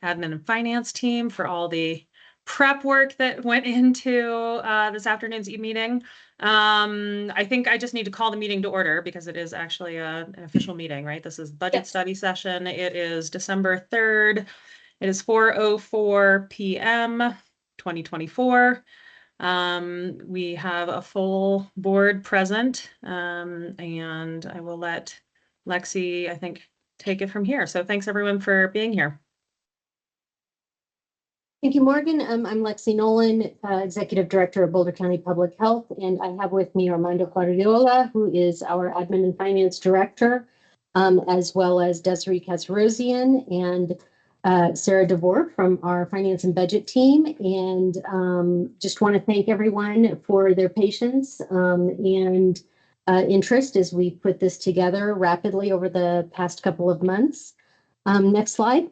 admin and finance team for all the prep work that went into this afternoon's meeting. I think I just need to call the meeting to order because it is actually an official meeting, right? This is budget study session. It is December 3rd. It is 4:04 p.m. 2024. We have a full board present, and I will let Lexi, I think, take it from here. So thanks everyone for being here. Thank you, Morgan. I'm Lexi Nolan, Executive Director of Boulder County Public Health, and I have with me Armando Guardiola, who is our Admin and Finance Director, as well as Desiree Kasrosian and Sarah DeVore from our Finance and Budget team. And just want to thank everyone for their patience and interest as we put this together rapidly over the past couple of months. Next slide.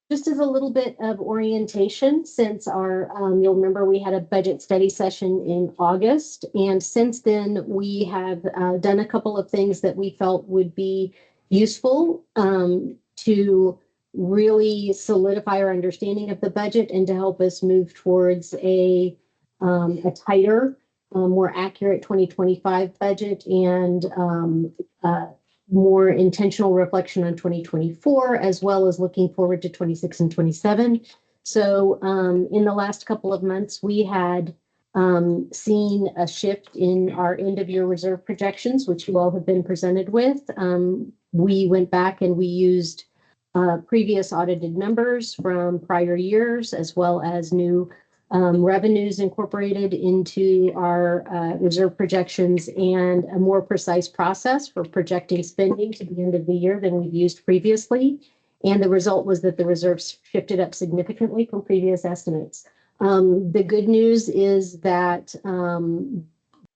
Just as a little bit of orientation, since you'll remember we had a budget study session in August, and since then we have done a couple of things that we felt would be useful to really solidify our understanding of the budget and to help us move towards a tighter, more accurate 2025 budget and more intentional reflection on 2024, as well as looking forward to 26 and 27. So in the last couple of months, we had seen a shift in our end of year reserve projections, which you all have been presented with. We went back and we used previous audited numbers from prior years, as well as new revenues incorporated into our reserve projections and a more precise process for projecting spending to the end of the year than we've used previously. And the result was that the reserves shifted up significantly from previous estimates. The good news is that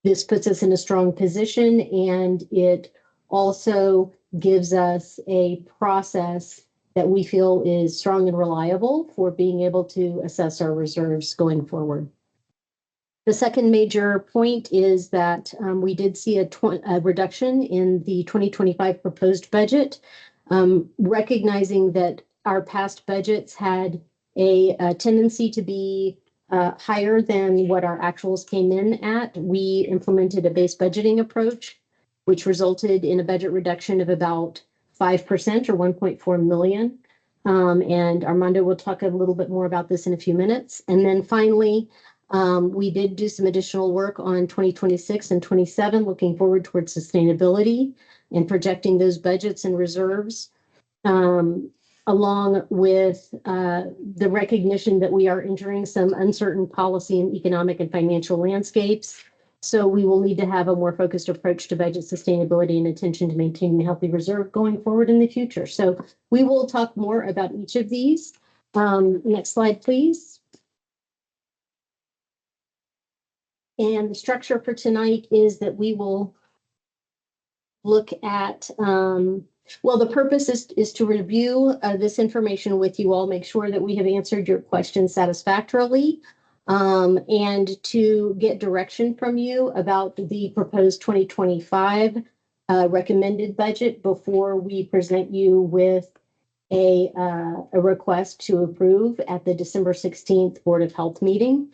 this puts us in a strong position, and it also gives us a process that we feel is strong and reliable for being able to assess our reserves going forward. The second major point is that we did see a reduction in the 2025 proposed budget, recognizing that our past budgets had a tendency to be higher than what our actuals came in at. We implemented a base budgeting approach, which resulted in a budget reduction of about 5% or 1.4 million. And Armando will talk a little bit more about this in a few minutes. And then finally, we did do some additional work on 2026 and 27, looking forward towards sustainability and projecting those budgets and reserves, along with the recognition that we are entering some uncertain policy and economic and financial landscapes. So we will need to have a more focused approach to budget sustainability and attention to maintaining a healthy reserve going forward in the future. So we will talk more about each of these. Next slide, please. And the structure for tonight is that we will look at, well, the purpose is to review this information with you all, make sure that we have answered your questions satisfactorily, and to get direction from you about the proposed 2025 recommended budget before we present you with a request to approve at the December 16th Board of Health meeting.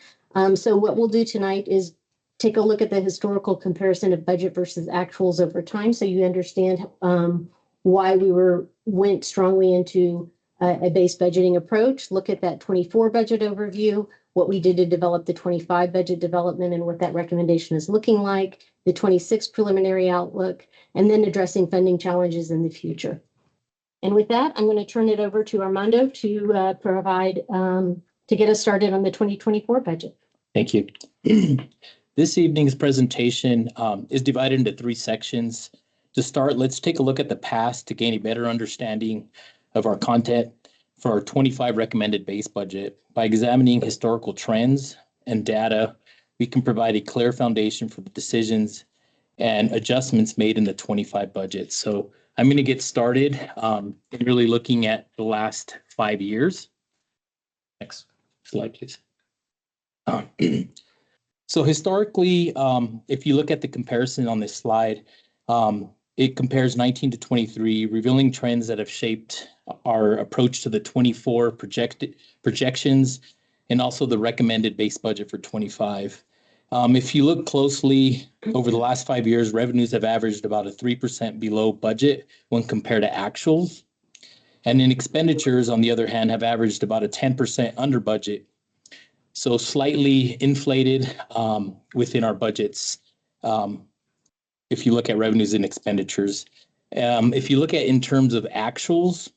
So what we'll do tonight is take a look at the historical comparison of budget versus actuals over time, so you understand why we went strongly into a base budgeting approach. Look at that 24 budget overview, what we did to develop the 25 budget development and what that recommendation is looking like, the 26 preliminary outlook, and then addressing funding challenges in the future. And with that, I'm going to turn it over to Armando to provide, to get us started on the 2024 budget. Thank you. This evening's presentation is divided into 3 sections. To start, let's take a look at the past to gain a better understanding of our content for our 25 recommended base budget. By examining historical trends and data, we can provide a clear foundation for the decisions and adjustments made in the 25 budget. So I'm going to get started in really looking at the last 5 years. Next slide, please. So historically, if you look at the comparison on this slide, it compares 19 to 23, revealing trends that have shaped our approach to the 24 projections and also the recommended base budget for 25. If you look closely over the last 5 years, revenues have averaged about a 3% below budget when compared to actuals. And in expenditures, on the other hand, have averaged about a 10% under budget. So slightly inflated within our budgets. If you look at revenues and expenditures. If you look at in terms of actuals,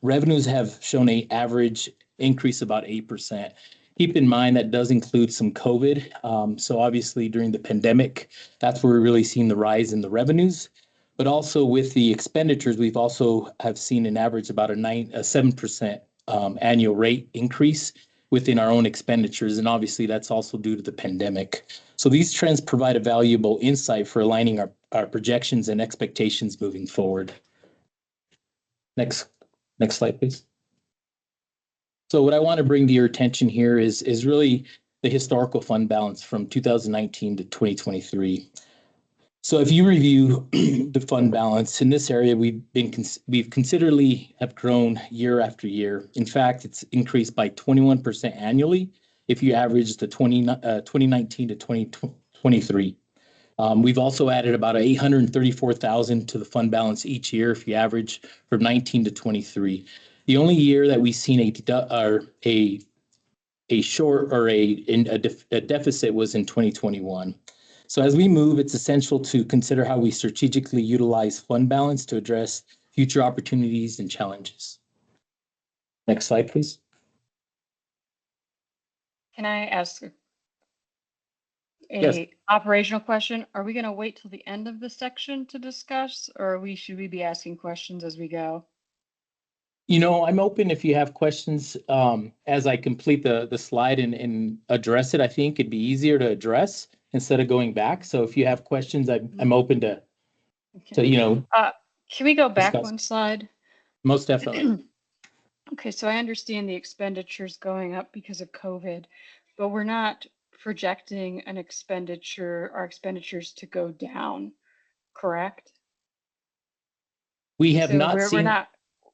revenues have shown an average increase about 8%. Keep in mind that does include some COVID. So obviously during the pandemic, that's where we're really seeing the rise in the revenues. But also with the expenditures, we've also have seen an average about a 7% annual rate increase within our own expenditures. And obviously that's also due to the pandemic. So these trends provide a valuable insight for aligning our projections and expectations moving forward. Next slide, please. So what I want to bring to your attention here is really the historical fund balance from 2019 to 2023. So if you review the fund balance in this area, we've considerably have grown year after year. In fact, it's increased by 21% annually if you average the 2019 to 2023. We've also added about 834,000 to the fund balance each year if you average from 19 to 23. The only year that we've seen a deficit was in 2021. So as we move, it's essential to consider how we strategically utilize fund balance to address future opportunities and challenges. Next slide, please. Can I ask Yes. a operational question? Are we going to wait till the end of the section to discuss, or should we be asking questions as we go? You know, I'm open if you have questions as I complete the slide and address it. I think it'd be easier to address instead of going back. So if you have questions, I'm open to you know. Can we go back discuss. one slide? Most definitely. Okay, so I understand the expenditures going up because of COVID, but we're not projecting our expenditures to go down, correct? We have So not seen.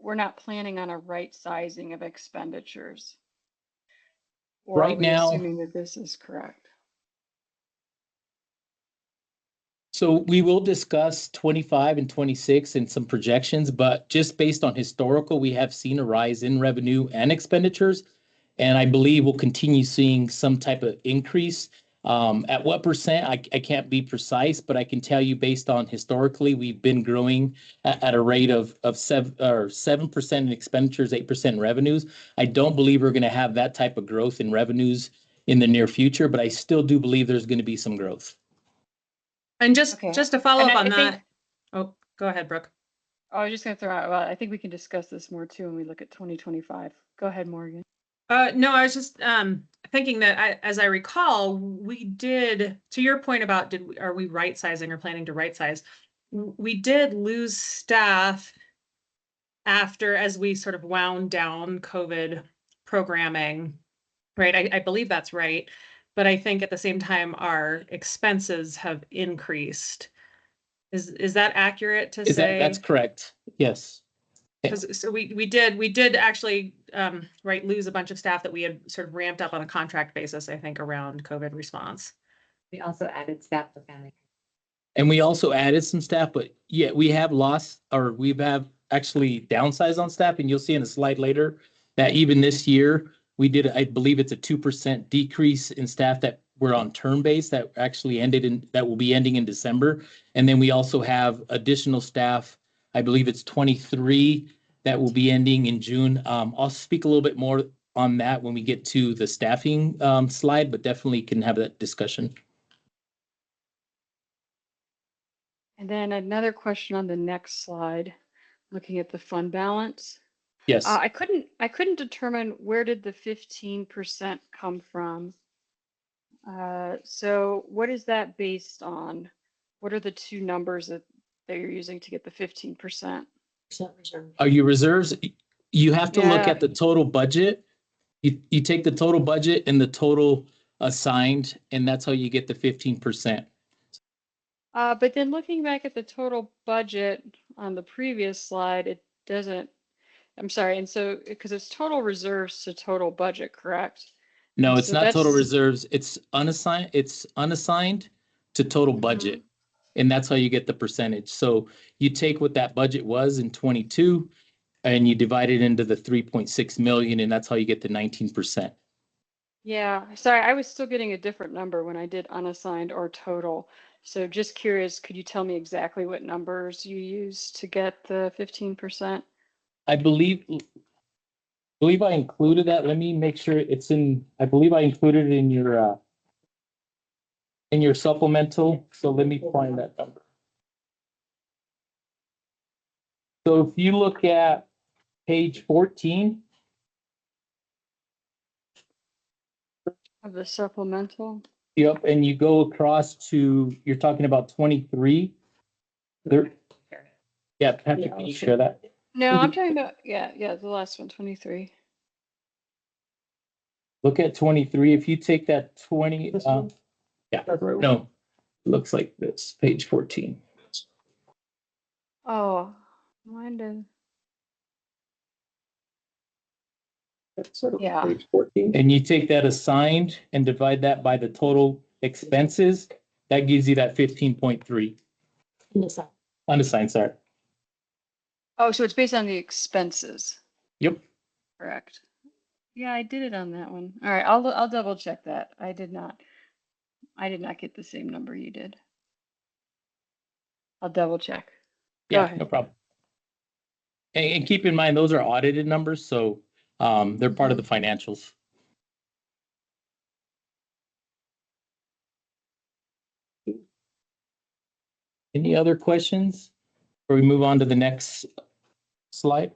We're not planning on a right sizing of expenditures. Or right are we now, assuming that this is correct? So we will discuss 25 and 26 and some projections, but just based on historical, we have seen a rise in revenue and expenditures. And I believe we'll continue seeing some type of increase. At what percent, I can't be precise, but I can tell you based on historically, we've been growing at a rate of 7% in expenditures, 8% in revenues. I don't believe we're going to have that type of growth in revenues in the near future, but I still do believe there's going to be some growth. And just to follow And up on I that. think- Oh, go ahead, Brooke. I was just going to throw out, well, I think we can discuss this more too when we look at 2025. Go ahead, Morgan. No, I was just thinking that as I recall, we did, to your point about are we right sizing or planning to right size? We did lose staff as we sort of wound down COVID programming, right? I believe that's right. But I think at the same time, our expenses have increased. Is that accurate to say? That's correct. Yes. Because so we did actually lose a bunch of staff that we had sort of ramped up on a contract basis, I think, around COVID response. We also added staff for family. And we also added some staff, but yeah, we have lost, or we have actually downsized on staff. And you'll see in a slide later that even this year we did, I believe it's a 2% decrease in staff that were on term base that actually that will be ending in December. And then we also have additional staff. I believe it's 23 that will be ending in June. I'll speak a little bit more on that when we get to the staffing slide, but definitely can have that discussion. And then another question on the next slide, looking at the fund balance. Yes. I couldn't determine where did the 15% come from. So what is that based on? What are the two numbers that you're using to get the 15%? Are you reserves? You have to look Yeah. at the total budget. You take the total budget and the total assigned, and that's how you get the 15%. But then looking back at the total budget on the previous slide, it doesn't, I'm sorry, and so, because it's total reserves to total budget, correct? No, And it's so not total that's- reserves. It's unassigned to total budget. And that's how you get the percentage. So you take what that budget was in 22 and you divide it into the 3.6 million, and that's how you get the 19%. Yeah, sorry, I was still getting a different number when I did unassigned or total. So just curious, could you tell me exactly what numbers you used to get the 15%? I believe I included that. Let me make sure it's in, I believe I included it in your supplemental. So let me find that number. So if you look at page 14, Of the supplemental? yep, and you go across to, you're talking about 23. There, yeah, Patrick, can you share that? No, I'm talking about, yeah, the last one, 23. Look at 23. If you take that 20, yeah, no, looks like this, page 14. Oh, mine did. Yeah. Page 14. And you take that assigned and divide that by the total expenses, that gives you that 15.3. Unassigned, sorry. Oh, so it's based on the expenses, Yep. correct? Yeah, I did it on that one. All right, I'll double check that. I did not get the same number you did. I'll double check. Go Yeah, ahead. no problem. And keep in mind, those are audited numbers, so they're part of the financials. Any other questions? Before we move on to the next slide?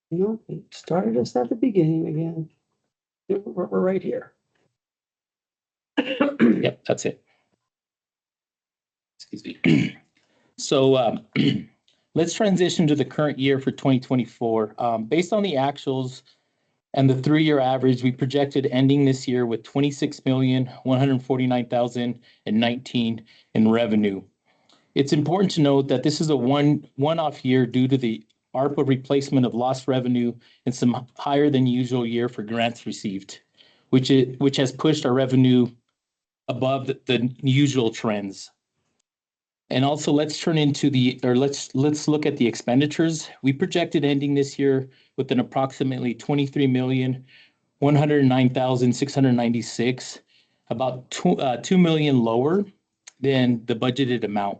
No, it started us at the beginning again. We're right here. Yep, that's it. Excuse me. So let's transition to the current year for 2024. Based on the actuals and the 3-year average, we projected ending this year with 26,149,019 in revenue. It's important to note that this is a one-off year due to the ARPA replacement of lost revenue and some higher than usual year for grants received, which has pushed our revenue above the usual trends. And also let's look at the expenditures. We projected ending this year with an approximately 23,109,696, about 2 million lower than the budgeted amount.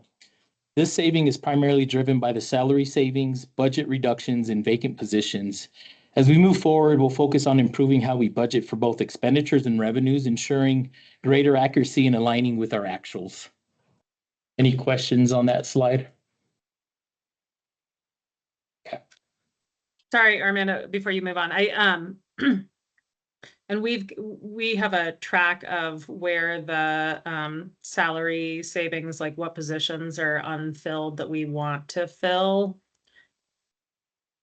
This saving is primarily driven by the salary savings, budget reductions, and vacant positions. As we move forward, we'll focus on improving how we budget for both expenditures and revenues, ensuring greater accuracy and aligning with our actuals. Any questions on that slide? Sorry, Armando, before you move on, and we have a track of where the salary savings, like what positions are unfilled that we want to fill.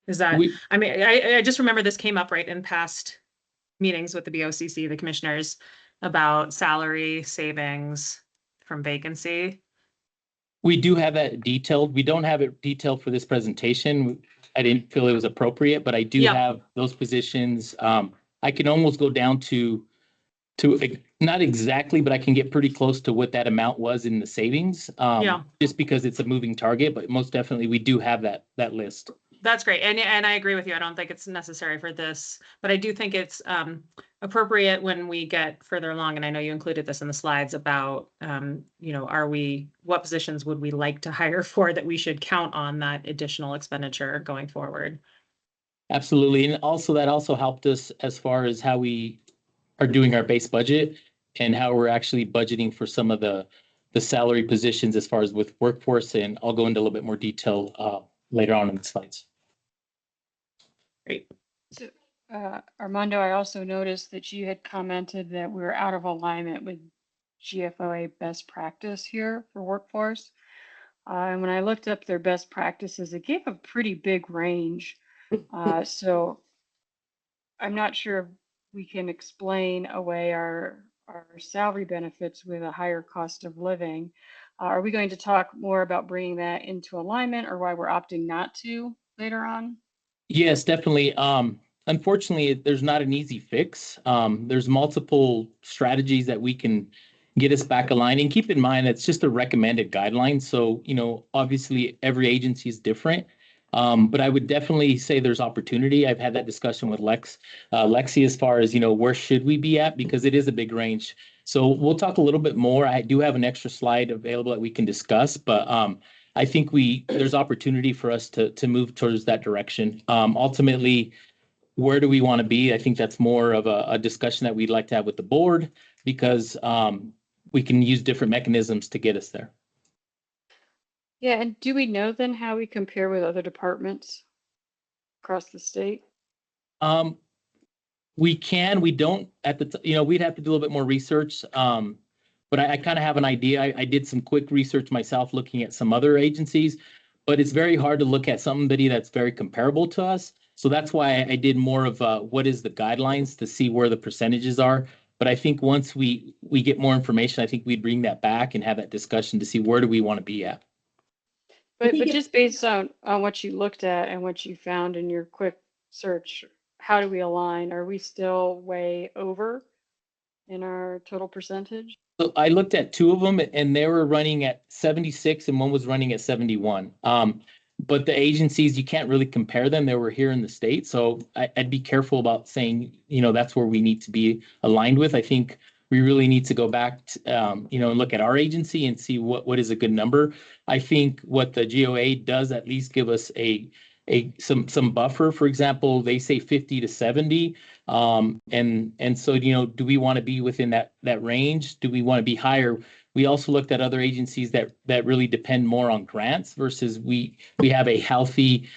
Is that, I mean, I just remember this came up right in past meetings with the BOCC, the commissioners, about salary savings from vacancy. We do have that detailed. We don't have it detailed for this presentation. I didn't feel it was appropriate, but I do have those positions. I can almost go down to not exactly, but I can get pretty close to what that amount was in the savings. Just because it's a moving target, but most definitely we do have that list. That's great. And I agree with you. I don't think it's necessary for this, but I do think it's appropriate when we get further along. And I know you included this in the slides about, what positions would we like to hire for that we should count on that additional expenditure going forward? Absolutely. And also that also helped us as far as how we are doing our base budget and how we're actually budgeting for some of the salary positions as far as with workforce. And I'll go into a little bit more detail later on in the slides. Great. So, Armando, I also noticed that you had commented that we're out of alignment with GFOA best practice here for workforce. And when I looked up their best practices, it gave a pretty big range. So I'm not sure if we can explain away our salary benefits with a higher cost of living. Are we going to talk more about bringing that into alignment, or why we're opting not to later on? Yes, definitely. Unfortunately, there's not an easy fix. There's multiple strategies that we can get us back aligned. And keep in mind, it's just a recommended guideline. So, obviously every agency is different. But I would definitely say there's opportunity. I've had that discussion with Lexi, as far as, where should we be at? Because it is a big range. So we'll talk a little bit more. I do have an extra slide available that we can discuss, but I think there's opportunity for us to move towards that direction. Ultimately, where do we want to be? I think that's more of a discussion that we'd like to have with the board, because we can use different mechanisms to get us there. Yeah, and do we know then how we compare with other departments across the state? We don't we'd have to do a little bit more research. But I kind of have an idea. I did some quick research myself looking at some other agencies, but it's very hard to look at somebody that's very comparable to us. So that's why I did more of what is the guidelines to see where the percentages are. But I think once we get more information, I think we'd bring that back and have that discussion to see where do we want to be at. But just based on what you looked at and what you found in your quick search, how do we align? Are we still way over in our total percentage? So I looked at two of them, and they were running at 76 and one was running at 71. But the agencies, you can't really compare them. They were here in the state. So I'd be careful about saying, that's where we need to be aligned with. I think we really need to go back to, and look at our agency and see what is a good number. I think what the GOA does at least give us some buffer. For example, they say 50 to 70. And so, do we want to be within that range? Do we want to be higher? We also looked at other agencies that really depend more on grants versus we have a healthy,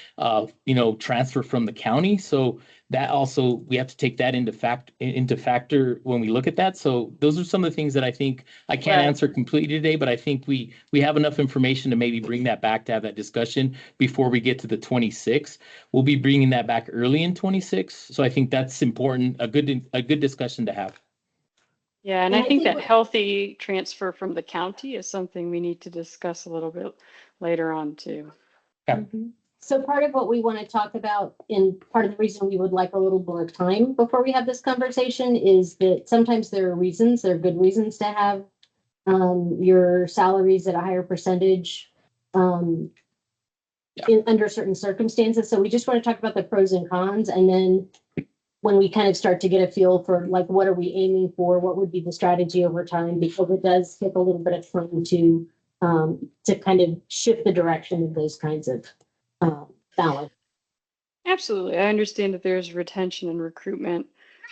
transfer from the county. So that also, we have to take that into factor when we look at that. So those are some of the things that I think I can't answer completely today, but I think we have enough information to maybe bring that back to have that discussion before we get to the 26. We'll be bringing that back early in 26. So I think that's important, a good discussion to have. Yeah, and I think that healthy transfer from the county is something we need to discuss a little bit later on too. Yeah. So part of what we want to talk about, and part of the reason we would like a little more time before we have this conversation, is that sometimes there are good reasons to have your salaries at a higher percentage under certain circumstances. So we just want to talk about the pros and cons, and then when we kind of start to get a feel for like what are we aiming for, what would be the strategy over time, because it does take a little bit of time to kind of shift the direction of those kinds of balance. Absolutely. I understand that there's retention and recruitment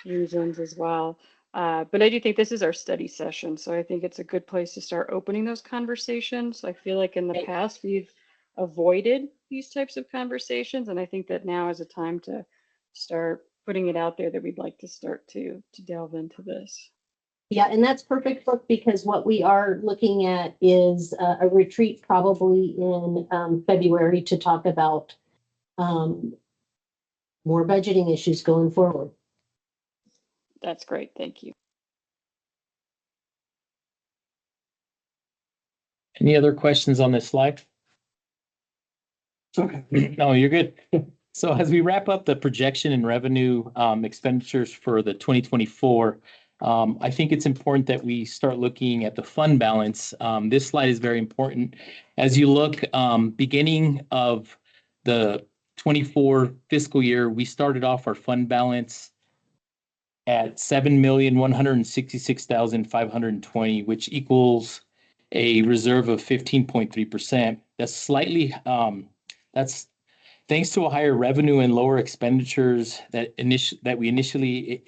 reasons as well. But I do think this is our study session. So I think it's a good place to start opening those conversations. I feel like in the past, we've avoided these types of conversations. And I think that now is a time to start putting it out there that we'd like to start to delve into this. Yeah, and that's perfect, Brooke, because what we are looking at is a retreat probably in February to talk about more budgeting issues going forward. That's great. Thank you. Any other questions on this slide? Okay. No, you're good. So as we wrap up the projection and revenue expenditures for the 2024, I think it's important that we start looking at the fund balance. This slide is very important. As you look, beginning of the 24 fiscal year, we started off our fund balance at 7,166,520, which equals a reserve of 15.3%. That's slightly, that's thanks to a higher revenue and lower expenditures that we initially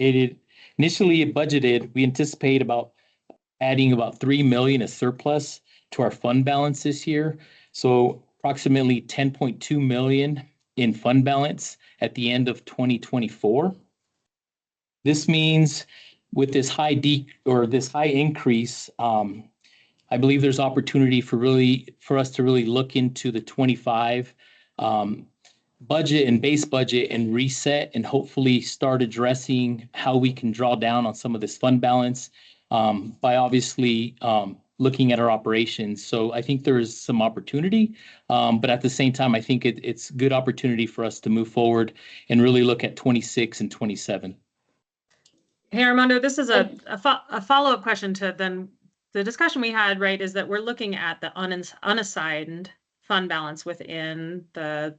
budgeted. We anticipate adding about 3 million of surplus to our fund balance this year. So approximately 10.2 million in fund balance at the end of 2024. This means with this high increase, I believe there's opportunity for us to really look into the 25 budget and base budget and reset and hopefully start addressing how we can draw down on some of this fund balance by obviously looking at our operations. So I think there is some opportunity, but at the same time, I think it's good opportunity for us to move forward and really look at 26 and 27. Hey, Armando, this is a follow-up question to then the discussion we had, right, is that we're looking at the unassigned fund balance within the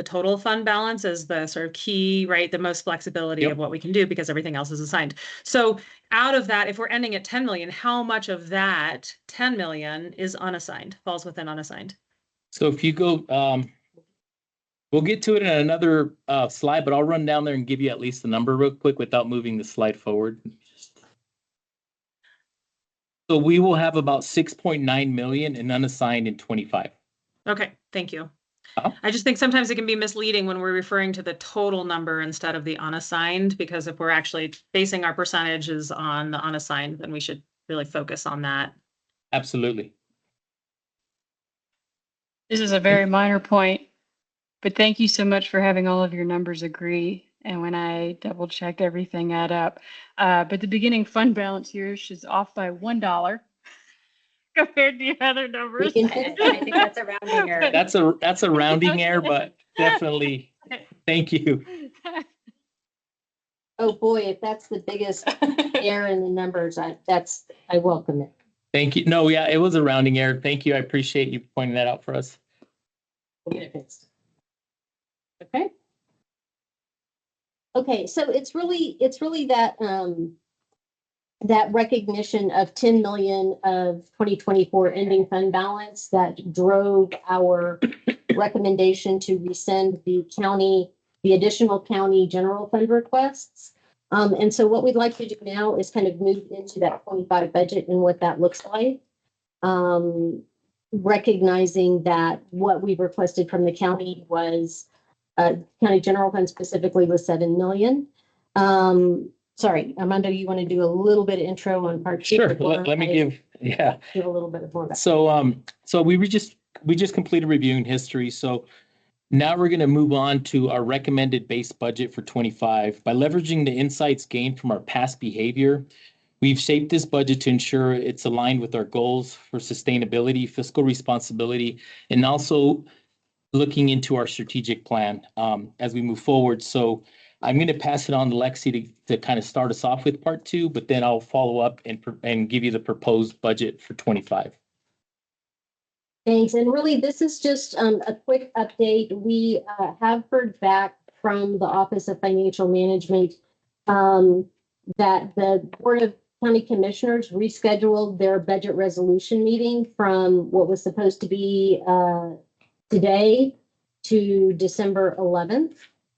total fund balance as the sort of key, right, the most flexibility of what we can do because everything else is assigned. So out of that, if we're ending at 10 million, how much of that 10 million is unassigned, falls within unassigned? So if you go, we'll get to it in another slide, but I'll run down there and give you at least the number real quick without moving the slide forward. So we will have about 6.9 million in unassigned in 25. Okay, thank you. Uh-huh. I just think sometimes it can be misleading when we're referring to the total number instead of the unassigned, because if we're actually basing our percentages on the unassigned, then we should really focus on that. Absolutely. This is a very minor point, but thank you so much for having all of your numbers agree. And when I double checked, everything add up. But the beginning fund balance here is off by $1 compared to your other numbers. We I think that's a rounding error. That's a rounding error, but definitely thank you. Oh, boy, if that's the biggest error in the numbers, I welcome it. Thank you. No, yeah, it was a rounding error. Thank you. I appreciate you pointing that out for us. We'll get it fixed. Okay. Okay, so it's really that that recognition of 10 million of 2024 ending fund balance that drove our recommendation to rescind the additional county general fund requests. And so what we'd like to do now is kind of move into that 25 budget and what that looks like. Recognizing that what we requested from the county was county general fund specifically was 7 million. Sorry, Armando, you want to do a little bit of intro on part two? Sure. Let me give a little bit more back. So we just completed reviewing history. So now we're going to move on to our recommended base budget for 25. By leveraging the insights gained from our past behavior, we've shaped this budget to ensure it's aligned with our goals for sustainability, fiscal responsibility, and also looking into our strategic plan as we move forward. So I'm going to pass it on to Lexi to kind of start us off with part two, but then I'll follow up and give you the proposed budget for 25. Thanks. And really, this is just a quick update. We have heard back from the Office of Financial Management that the Board of County Commissioners rescheduled their budget resolution meeting from what was supposed to be today to December 11th.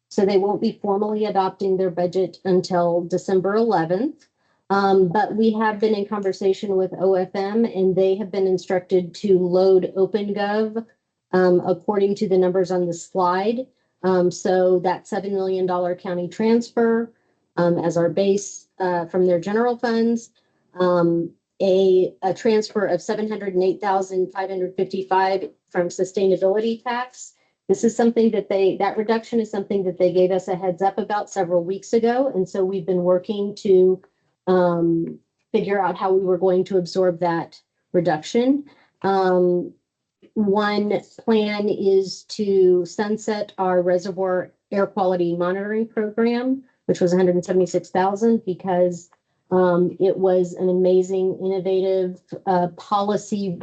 So they won't be formally adopting their budget until December 11th. But we have been in conversation with OFM and they have been instructed to load OpenGov according to the numbers on the slide. So that $7 million county transfer as our base from their general funds, a transfer of $708,555 from sustainability tax. This is something that that reduction is something that they gave us a heads up about several weeks ago. And so we've been working to figure out how we were going to absorb that reduction. One plan is to sunset our reservoir air quality monitoring program, which was $176,000 because it was an amazing, innovative policy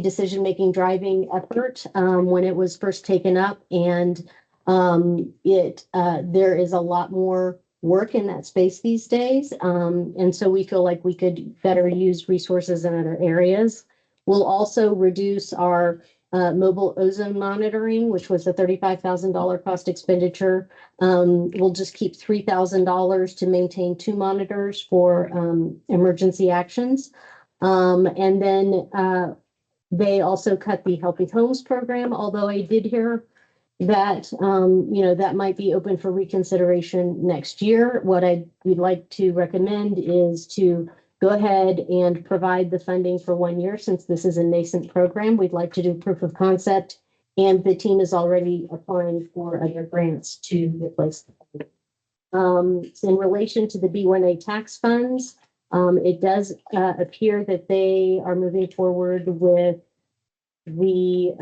decision-making driving effort when it was first taken up. And there is a lot more work in that space these days. And so we feel like we could better use resources in other areas. We'll also reduce our mobile ozone monitoring, which was a $35,000 cost expenditure. We'll just keep $3,000 to maintain 2 monitors for emergency actions. And then they also cut the Healthy Homes program, although I did hear that, that might be open for reconsideration next year. What I would like to recommend is to go ahead and provide the funding for 1 year. Since this is a nascent program, we'd like to do proof of concept. And the team is already applying for other grants to replace the funding. In relation to the B1A tax funds, it does appear that they are moving forward with the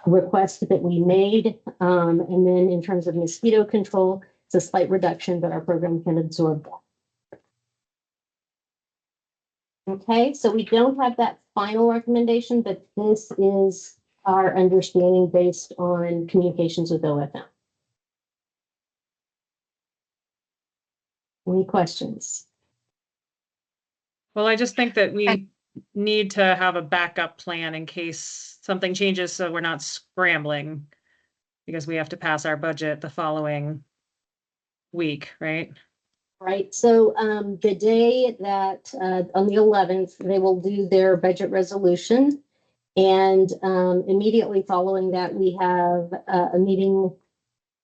request that we made. And then in terms of mosquito control, it's a slight reduction, but our program can absorb that. Okay, so we don't have that final recommendation, but this is our understanding based on communications with OFM. Any questions? Well, I just think that we need to have a backup plan in case something changes, so we're not scrambling because we have to pass our budget the following week, right? Right, so the day that on the 11th, they will do their budget resolution. And immediately following that, we have a meeting,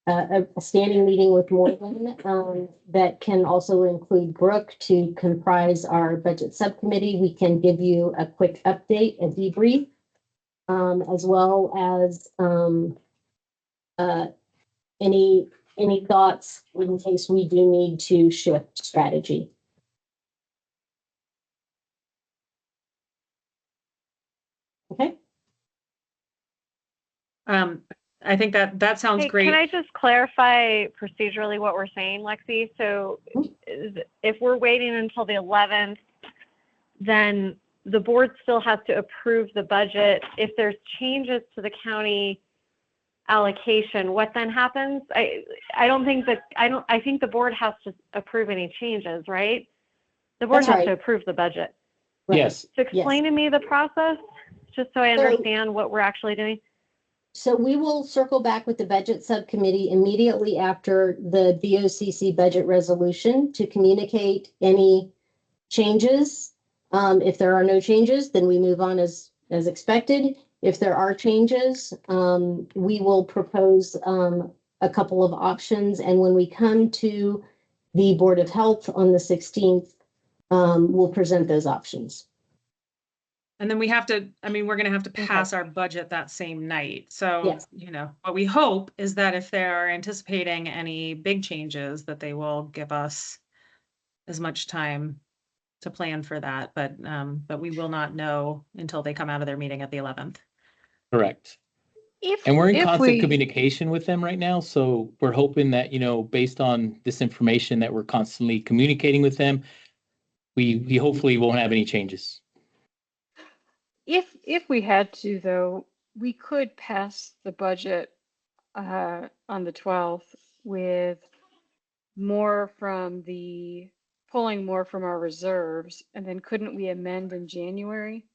a standing meeting with Morgan that can also include Brooke to comprise our budget subcommittee. We can give you a quick update, a debrief, as well as any thoughts in case we do need to shift strategy. Okay. I think that sounds Hey, great. can I just clarify procedurally what we're saying, Lexi? So if we're waiting until the 11th, then the board still has to approve the budget. If there's changes to the county allocation, what then happens? I think the board has to approve any changes, right? The board That's has right. to approve the budget. Right. Yes. So explain to me the process, just so I understand what we're actually doing. So we will circle back with the budget subcommittee immediately after the BOCC budget resolution to communicate any changes. If there are no changes, then we move on as expected. If there are changes, we will propose a couple of options. And when we come to the Board of Health on the 16th, we'll present those options. And then we're going to have to pass our budget that same night. So, Yes. What we hope is that if they're anticipating any big changes, that they will give us as much time to plan for that. But we will not know until they come out of their meeting at the 11th. Correct. And we're in constant communication with them right now. So we're hoping that, based on this information that we're constantly communicating with them, we hopefully won't have any changes. If we had to, though, we could pass the budget on the 12th with pulling more from our reserves, and then couldn't we amend in January?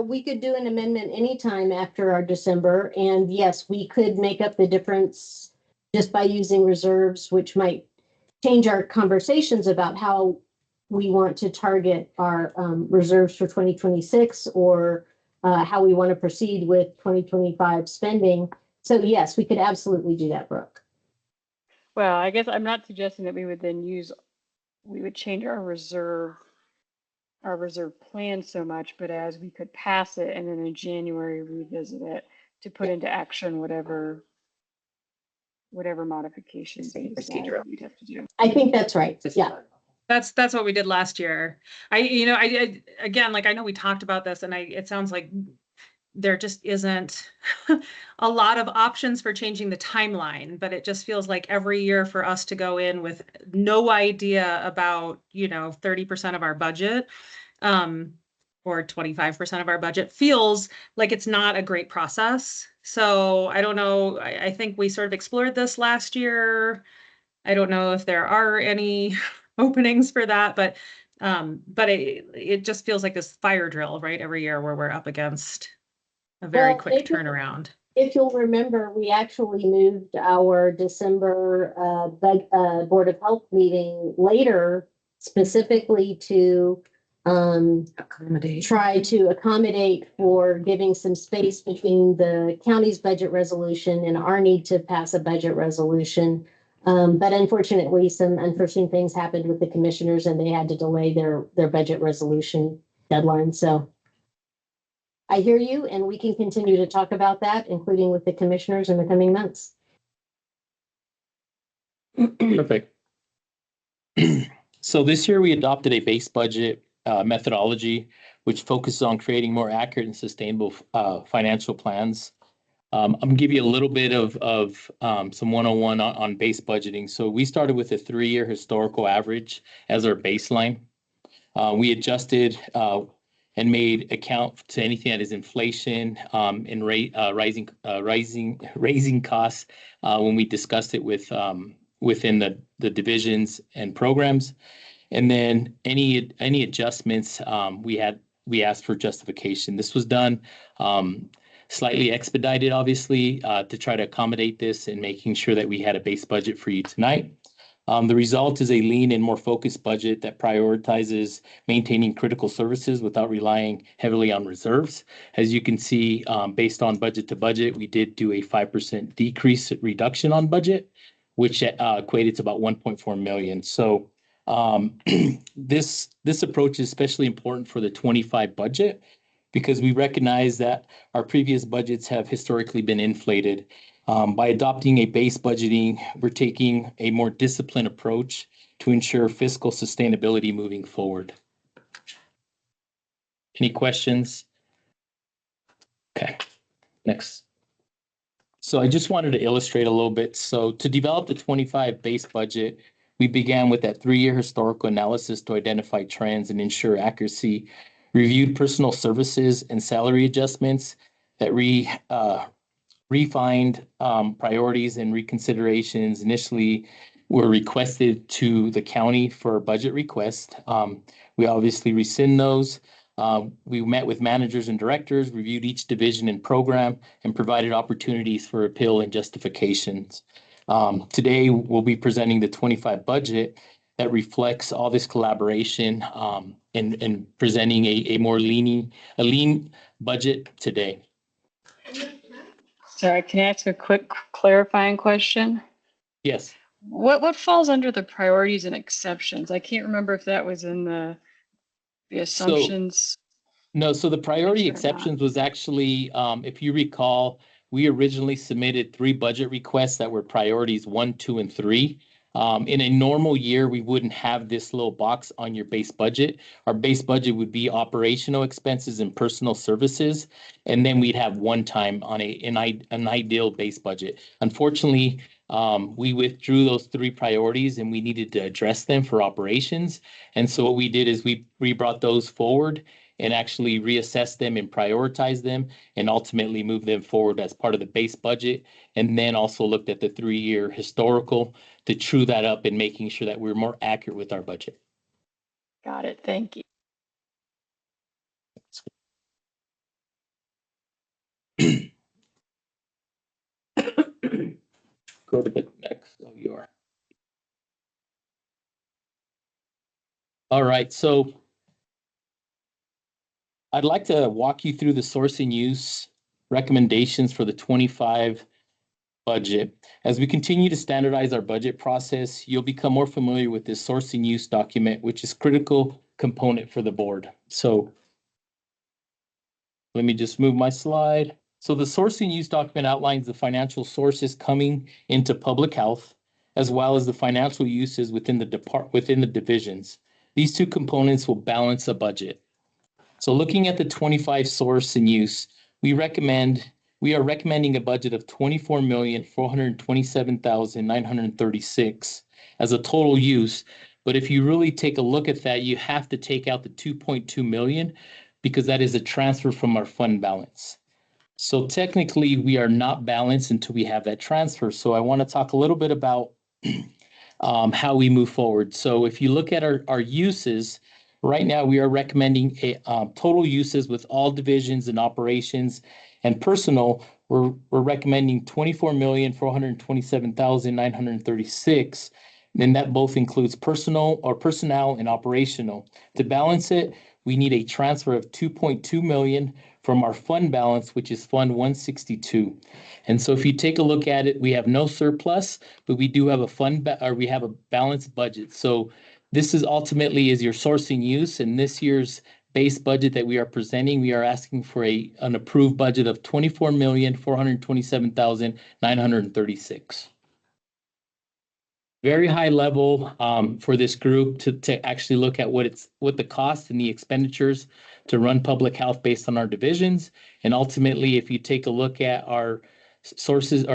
We could do an amendment anytime after our December, and yes, we could make up the difference just by using reserves, which might change our conversations about how we want to target our reserves for 2026 or how we want to proceed with 2025 spending. So yes, we could absolutely do that, Brooke. Well, I guess I'm not suggesting that we would change our reserve plan so much, but as we could pass it and then in January revisit it to put into action whatever modifications we decide we'd have to do. I think that's right. Yeah. That's what we did last year. I again, like, I know we talked about this and it sounds like there just isn't a lot of options for changing the timeline, but it just feels like every year for us to go in with no idea about, 30% of our budget, or 25% of our budget feels like it's not a great process. So I don't know. I think we sort of explored this last year. I don't know if there are any openings for that, but it just feels like this fire drill, right? Every year where we're up against a very quick turnaround. If you'll remember, we actually moved our December Board of Health meeting later, specifically to try to accommodate for giving some space between the county's budget resolution and our need to pass a budget resolution. But unfortunately, some unforeseen things happened with the commissioners and they had to delay their budget resolution deadline. So I hear you, and we can continue to talk about that, including with the commissioners in the coming months. Perfect. So this year we adopted a base budget methodology, which focuses on creating more accurate and sustainable financial plans. I'm gonna give you a little bit of some 101 on base budgeting. So we started with a 3-year historical average as our baseline. We adjusted and made account to anything that is inflation and raising costs when we discussed it with within the divisions and programs. And then any adjustments we asked for justification. This was done slightly expedited, obviously, to try to accommodate this and making sure that we had a base budget for you tonight. The result is a lean and more focused budget that prioritizes maintaining critical services without relying heavily on reserves. As you can see, based on budget to budget, we did do a 5% decrease reduction on budget, which equated to about 1.4 million. So this approach is especially important for the 25 budget because we recognize that our previous budgets have historically been inflated. By adopting a base budgeting, we're taking a more disciplined approach to ensure fiscal sustainability moving forward. Any questions? Okay, next. So I just wanted to illustrate a little bit. So to develop the 25 base budget, we began with that 3-year historical analysis to identify trends and ensure accuracy, reviewed personal services and salary adjustments that refined priorities and reconsiderations initially were requested to the county for budget request. We obviously rescind those. We met with managers and directors, reviewed each division and program, and provided opportunities for appeal and justifications. Today, we'll be presenting the 25 budget that reflects all this collaboration and presenting a lean budget today. Sorry, can I ask a quick clarifying question? Yes. What falls under the priorities and exceptions? I can't remember if that was in the assumptions. No, so the priority exceptions was actually, if you recall, we originally submitted 3 budget requests that were priorities 1, 2, and 3. In a normal year, we wouldn't have this little box on your base budget. Our base budget would be operational expenses and personal services, and then we'd have one time on an ideal base budget. Unfortunately, we withdrew those 3 priorities and we needed to address them for operations. And so what we did is we brought those forward and actually reassess them and prioritize them and ultimately move them forward as part of the base budget. And then also looked at the 3-year historical to true that up and making sure that we're more accurate with our budget. Got it. Thank you. Go to the next. Oh, you are. All right. So I'd like to walk you through the source and use recommendations for the 25 budget. As we continue to standardize our budget process, you'll become more familiar with this source and use document, which is critical component for the board. So let me just move my slide. So the source and use document outlines the financial sources coming into public health, as well as the financial uses within the divisions. These 2 components will balance a budget. So looking at the 25 source and use, we are recommending a budget of $24,427,936 as a total use. But if you really take a look at that, you have to take out the 2.2 million because that is a transfer from our fund balance. So technically we are not balanced until we have that transfer. So I want to talk a little bit about how we move forward. So if you look at our uses, right now we are recommending a total uses with all divisions and operations and personal. We're recommending $24,427,936. And that both includes personnel and operational. To balance it, we need a transfer of 2.2 million from our fund balance, which is Fund 162. And so if you take a look at it, we have no surplus, but we do have we have a balanced budget. So this is ultimately is your source and use. And this year's base budget that we are presenting, we are asking for an approved budget of 24,427,936. Very high level for this group to actually look at what the cost and the expenditures to run public health based on our divisions. And ultimately, if you take a look at our sources,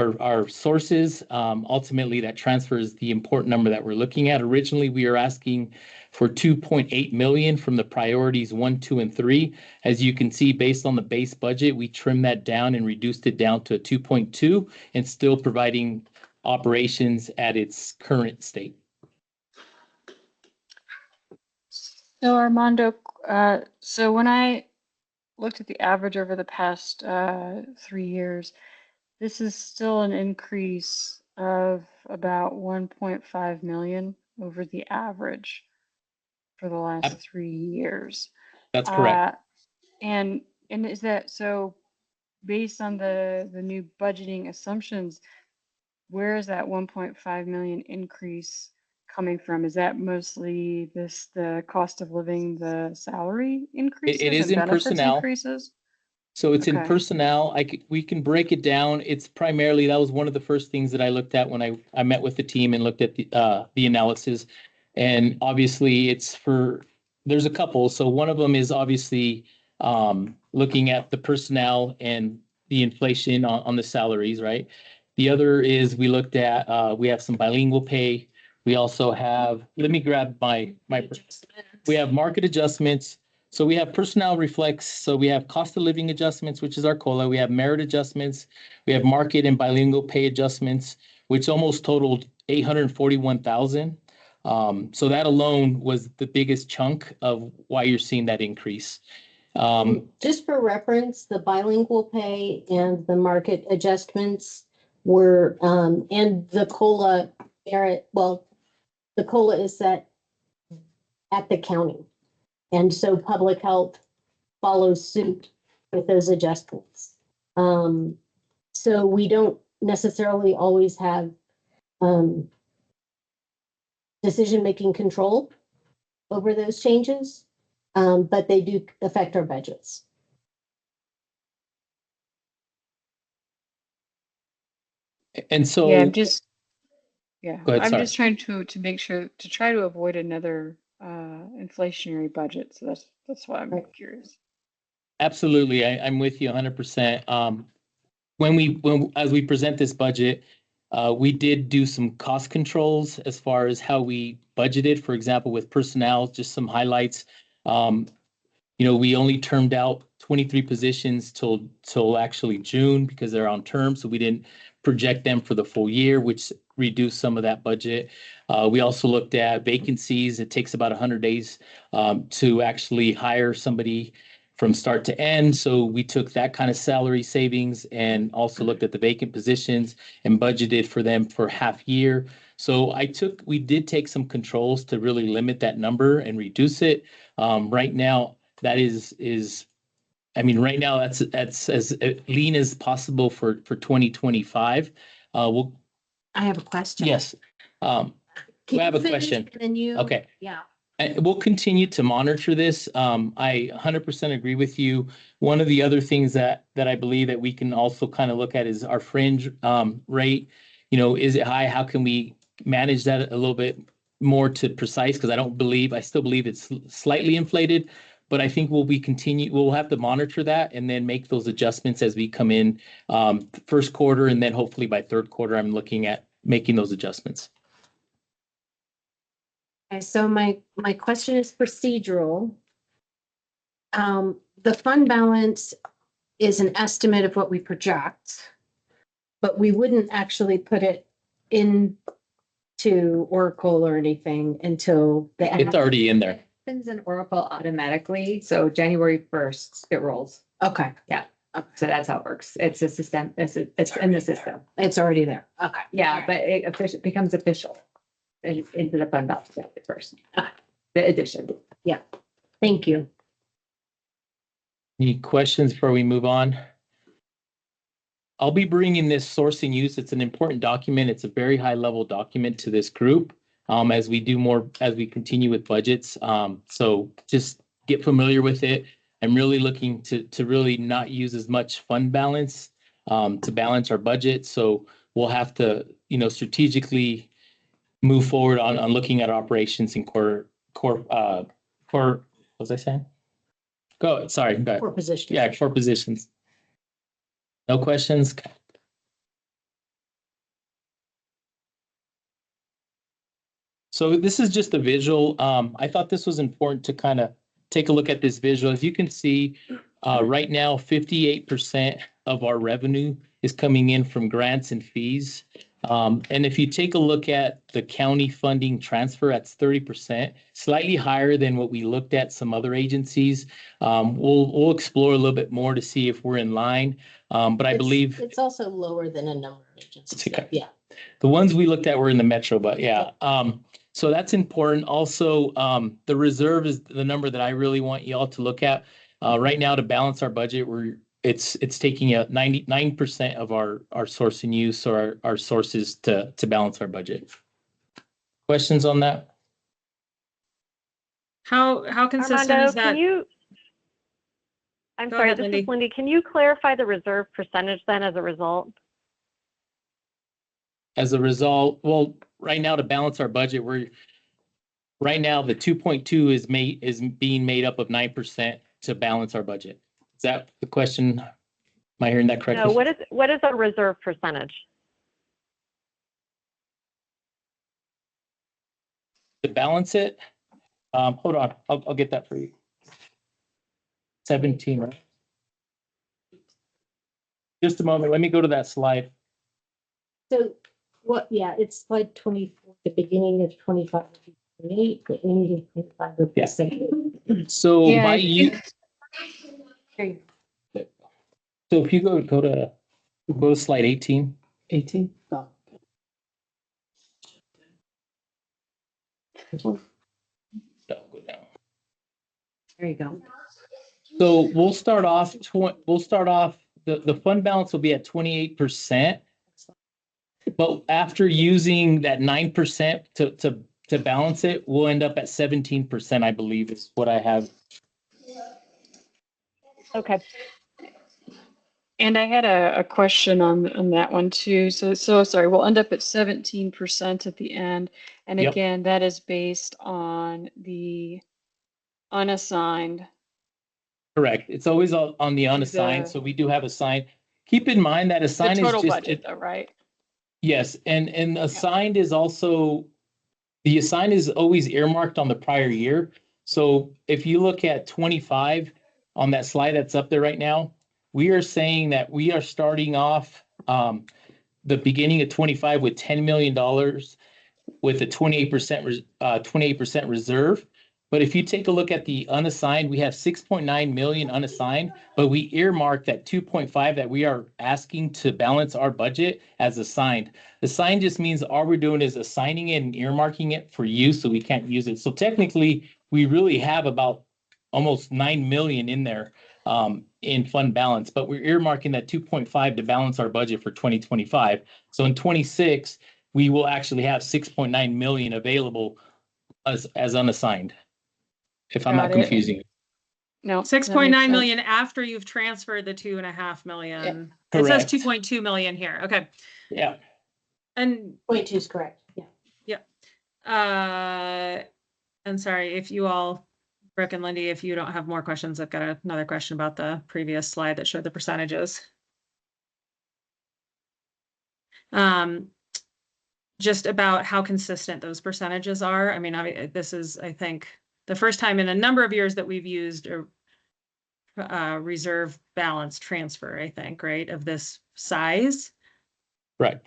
ultimately that transfers the important number that we're looking at. Originally, we are asking for 2.8 million from the priorities 1, 2, and 3. As you can see, based on the base budget, we trimmed that down and reduced it down to 2.2 and still providing operations at its current state. So Armando, so when I looked at the average over the past 3 years, this is still an increase of about 1.5 million over the average for the last 3 years. That's correct. And is that so? Based on the new budgeting assumptions, where is that 1.5 million increase coming from? Is that mostly the cost of living, the salary increases It is and in benefits personnel. increases? So it's in Okay. personnel. We can break it down. It's primarily, that was one of the first things that I looked at when I met with the team and looked at the analysis. And obviously there's a couple. So one of them is obviously looking at the personnel and the inflation on the salaries, right? The other is we looked at, we have some bilingual pay. We also have, let me grab we have market adjustments. So we have personnel reflects, so we have cost of living adjustments, which is our COLA. We have merit adjustments. We have market and bilingual pay adjustments, which almost totaled 841,000. So that alone was the biggest chunk of why you're seeing that increase. Just for reference, the bilingual pay and the market adjustments were, and the COLA merit, well, the COLA is set at the county. And so public health follows suit with those adjustments. So we don't necessarily always have decision-making control over those changes, but they do affect our budgets. And so Yeah, go ahead, I'm sorry. just trying to make sure to try to avoid another inflationary budget. So that's why I'm Right. curious. Absolutely. I'm with you 100%. As we present this budget, we did do some cost controls as far as how we budgeted, for example, with personnel, just some highlights. We only termed out 23 positions till actually June because they're on term. So we didn't project them for the full year, which reduced some of that budget. We also looked at vacancies. It takes about 100 days to actually hire somebody from start to end. So we took that kind of salary savings and also looked at the vacant positions and budgeted for them for half year. So we did take some controls to really limit that number and reduce it. Right now, that right now that's as lean as possible for 2025. I have a question. Yes. Can I have you a finish question. and then you? Okay. Yeah. We'll continue to monitor this. I 100% agree with you. One of the other things that I believe that we can also kind of look at is our fringe rate. Is it high? How can we manage that a little bit more to precise? Because I still believe it's slightly inflated, but I think we'll have to monitor that and then make those adjustments as we come in first quarter, and then hopefully by third quarter, I'm looking at making those adjustments. Okay, so my question is procedural. The fund balance is an estimate of what we project, but we wouldn't actually put it into Oracle or anything until the. It's already in there. Happens in Oracle automatically, so January 1st it rolls. Okay, So that's how it works. It's a system. It's in the system. it's already there. Okay. Yeah, but it becomes official into the fund balance first. The addition. Thank you. Any questions before we move on? I'll be bringing this source and use. It's an important document. It's a very high level document to this group as we do more, as we continue with budgets. So just get familiar with it. I'm really looking to really not use as much fund balance to balance our budget. So we'll have to, strategically move forward on looking at operations and core, what was I saying? Sorry. Go ahead. For position. Yeah, core positions. No questions? So this is just a visual. I thought this was important to kind of take a look at this visual. As you can see, right now, 58% of our revenue is coming in from grants and fees. And if you take a look at the county funding transfer, that's 30%, slightly higher than what we looked at some other agencies. We'll explore a little bit more to see if we're in line. But I believe It's also lower than a number of agencies. Okay. Yeah. The ones we looked at were in the metro, but yeah. So that's important. Also, the reserve is the number that I really want y'all to look at. Right now, to balance our budget, it's taking out 99% of our source and use, or our sources to balance our budget. Questions on that? How consistent Armando, is that? I'm Go sorry, ahead, this Lindy. is Lindy. Can you clarify the reserve percentage then as a result? As a result, well, right now to balance our budget, right now the 2.2 is being made up of 9% to balance our budget. Is that the question? Am I hearing that correctly? No, what is a reserve percentage? To balance it, hold on, I'll get that for you. 17, right? Just a moment. Let me go to that slide. So it's slide 24, the beginning of 25, 28, the ending of 25. Of Yeah. 7. So Yeah, by I you. think- So if you go to slide 18. 18? Oh. Go down. There you go. So we'll start off, the fund balance will be at 28%. But after using that 9% to balance it, we'll end up at 17%, I believe is what I have. Okay. And I had a question on that one too. So sorry, we'll end up at 17% at the end. And Yep. again, that is based on the unassigned. Correct. It's always on the unassigned. So we do have assigned. Keep in mind that The assigned is total just. budget though, right? Yes, and assigned is also, the assigned is always earmarked on the prior year. So if you look at 25 on that slide that's up there right now, we are saying that we are starting off the beginning of 25 with $10 million with a 28% reserve. But if you take a look at the unassigned, we have 6.9 million unassigned, but we earmarked that 2.5 that we are asking to balance our budget as assigned. Assigned just means all we're doing is assigning it and earmarking it for use, so we can't use it. So technically, we really have about almost 9 million in there in fund balance, but we're earmarking that 2.5 to balance our budget for 2025. So in 26, we will actually have 6.9 million available as unassigned. If I'm not Got it. confusing. No. that 6.9 makes million sense. after you've transferred the 2.5 million. Yeah, It says correct. 2.2 million here. Okay. Yeah. And 22 is correct. Yeah. and sorry if you all, Brooke and Lindy, if you don't have more questions, I've got another question about the previous slide that showed the percentages. Just about how consistent those percentages are. I mean, this is, I think, the first time in a number of years that we've used a reserve balance transfer, I think, right, of this size. Right.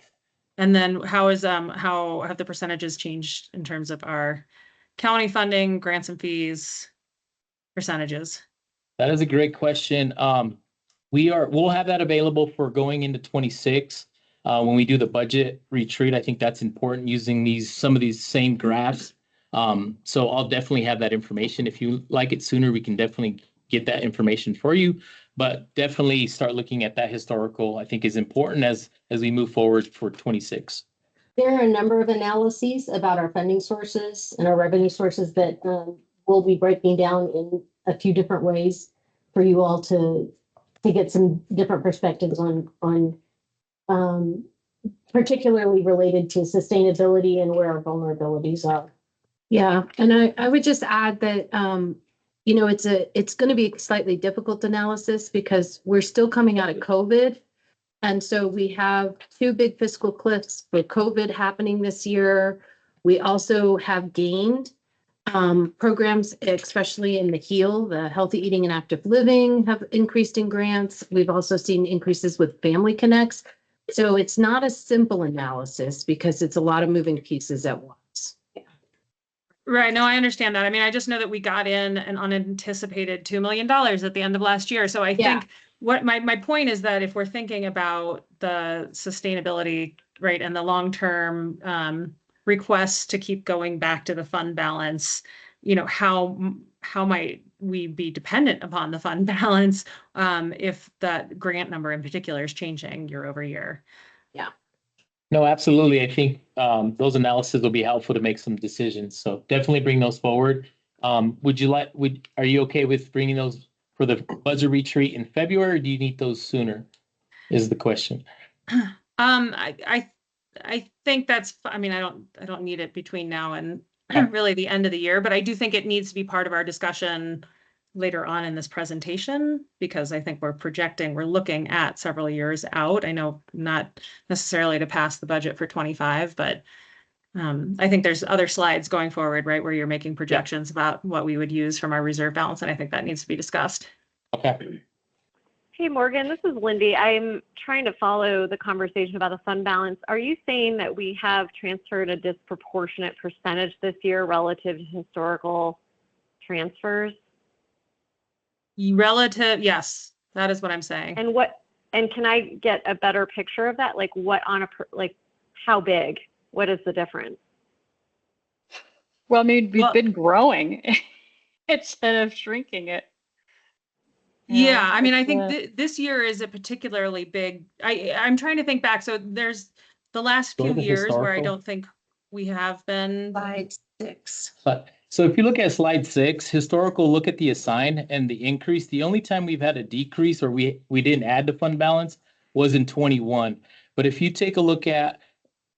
And then how have the percentages changed in terms of our county funding, grants and fees percentages? That is a great question. We'll have that available for going into 26. When we do the budget retreat, I think that's important, using some of these same graphs. So I'll definitely have that information. If you like it sooner, we can definitely get that information for you. But definitely start looking at that historical, I think is important as we move forward for 26. There are a number of analyses about our funding sources and our revenue sources that we'll be breaking down in a few different ways for you all to get some different perspectives on particularly related to sustainability and where our vulnerabilities are. Yeah, and I would just add that, you know, it's going to be a slightly difficult analysis because we're still coming out of COVID. And so we have two big fiscal cliffs for COVID happening this year. We also have gained programs, especially in the HEAL, the Healthy Eating and Active Living, have increased in grants. We've also seen increases with Family Connects. So it's not a simple analysis because it's a lot of moving pieces at once. Right. No, I understand that. I mean, I just know that we got in an unanticipated $2 million at the end of last year. So I Yeah. think what my point is that if we're thinking about the sustainability, right, and the long-term requests to keep going back to the fund balance, you know, how might we be dependent upon the fund balance if that grant number in particular is changing year over year? No, absolutely. I think those analyses will be helpful to make some decisions. So definitely bring those forward. Are you okay with bringing those for the budget retreat in February, or do you need those sooner? Is the question. I think that's, I mean, I don't need it between now and really the end of the year, but I do think it needs to be part of our discussion later on in this presentation, because I think we're looking at several years out. I know not necessarily to pass the budget for 25, but I think there's other slides going forward, right, where you're making projections about what we would use from our reserve balance, and I think that needs to be discussed. Okay. Hey, Morgan, this is Lindy. I'm trying to follow the conversation about the fund balance. Are you saying that we have transferred a disproportionate percentage this year relative to historical transfers? Relative, yes, that is what I'm saying. And can I get a better picture of that? Like how big? What is the difference? Well, I mean, we've Well- been growing instead of shrinking it. Yeah, I mean, I it's, think this year is a particularly big, I'm trying to think back. So there's the last Go few to years where I historical. don't think we have been. Slide 6. So if you look at slide 6, historical, look at the assign and the increase. The only time we've had a decrease or we didn't add to fund balance was in 21. But if you take a look at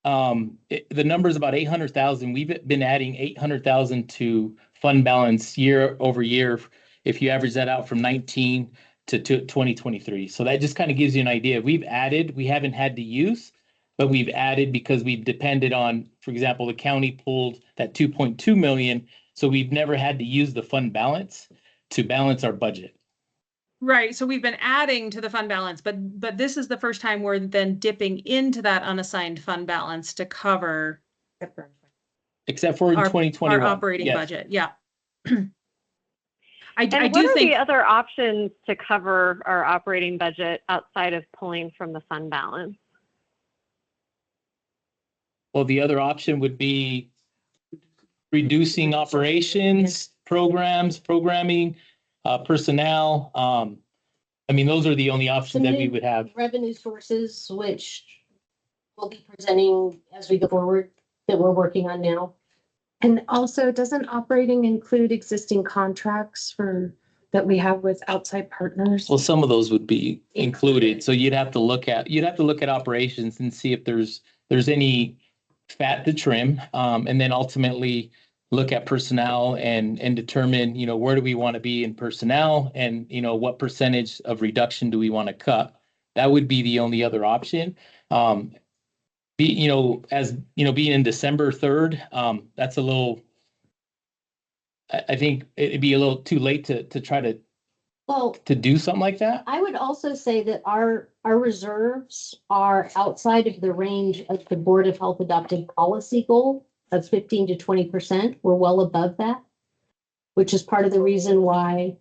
the number is about 800,000. We've been adding 800,000 to fund balance year over year. If you average that out from 19 to 2023. So that just kind of gives you an idea. We've added, we haven't had to use, but we've added because we've depended on, for example, the county pulled that 2.2 million. So we've never had to use the fund balance to balance our budget. Right, so we've been adding to the fund balance, but this is the first time we're then dipping into that unassigned fund balance to cover Except for in our 2021. operating Yes. budget. Yeah. I And what do are think the other options to cover our operating budget outside of pulling from the fund balance? Well, the other option would be reducing operations, programming, personnel. I mean, those are the only options that we would have. Revenue sources, which we'll be presenting as we go forward, that we're working on now. And also, doesn't operating include existing contracts that we have with outside partners? Well, some of those would be included. So you'd have to look at operations and see if there's any fat to trim, and then ultimately look at personnel and determine, where do we want to be in personnel, and what percentage of reduction do we want to cut. That would be the only other option. Being in December 3rd, that's a little, I think it'd be a little too late to try to do something like that. I would also say that our reserves are outside of the range of the Board of Health adopted policy goal of 15 to 20%. We're well above that, which is part of the reason why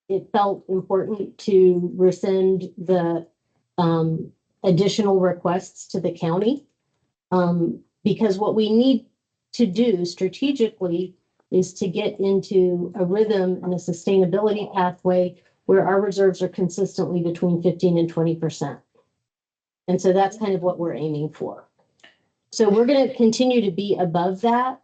it felt important to rescind the additional requests to the county. Because what we need to do strategically is to get into a rhythm and a sustainability pathway where our reserves are consistently between 15 and 20%. And so that's kind of what we're aiming for. So we're going to continue to be above that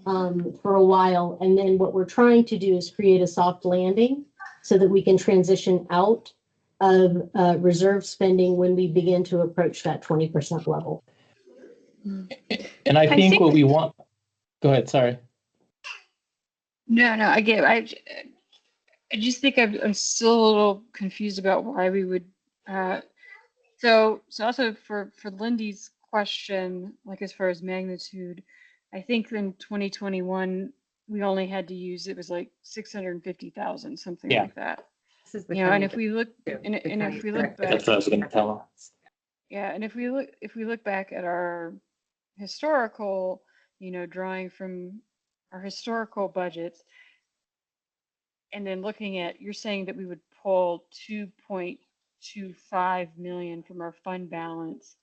for a while. And then what we're trying to do is create a soft landing so that we can transition out of reserve spending when we begin to approach that 20% level. And I think think- what we want, go ahead, sorry. No, I get it. I just think I'm still a little confused about why we would, so also for Lindy's question, like as far as magnitude, I think in 2021, we only had to use, it was like 650,000, something Yeah. like that. This is the You know, and county if we look, too. and The if we look county back, That's what I was going to tell them. yeah, and if we look back at our historical, you know, drawing from our historical budgets, and then looking at, you're saying that we would pull 2.25 million from our fund balance,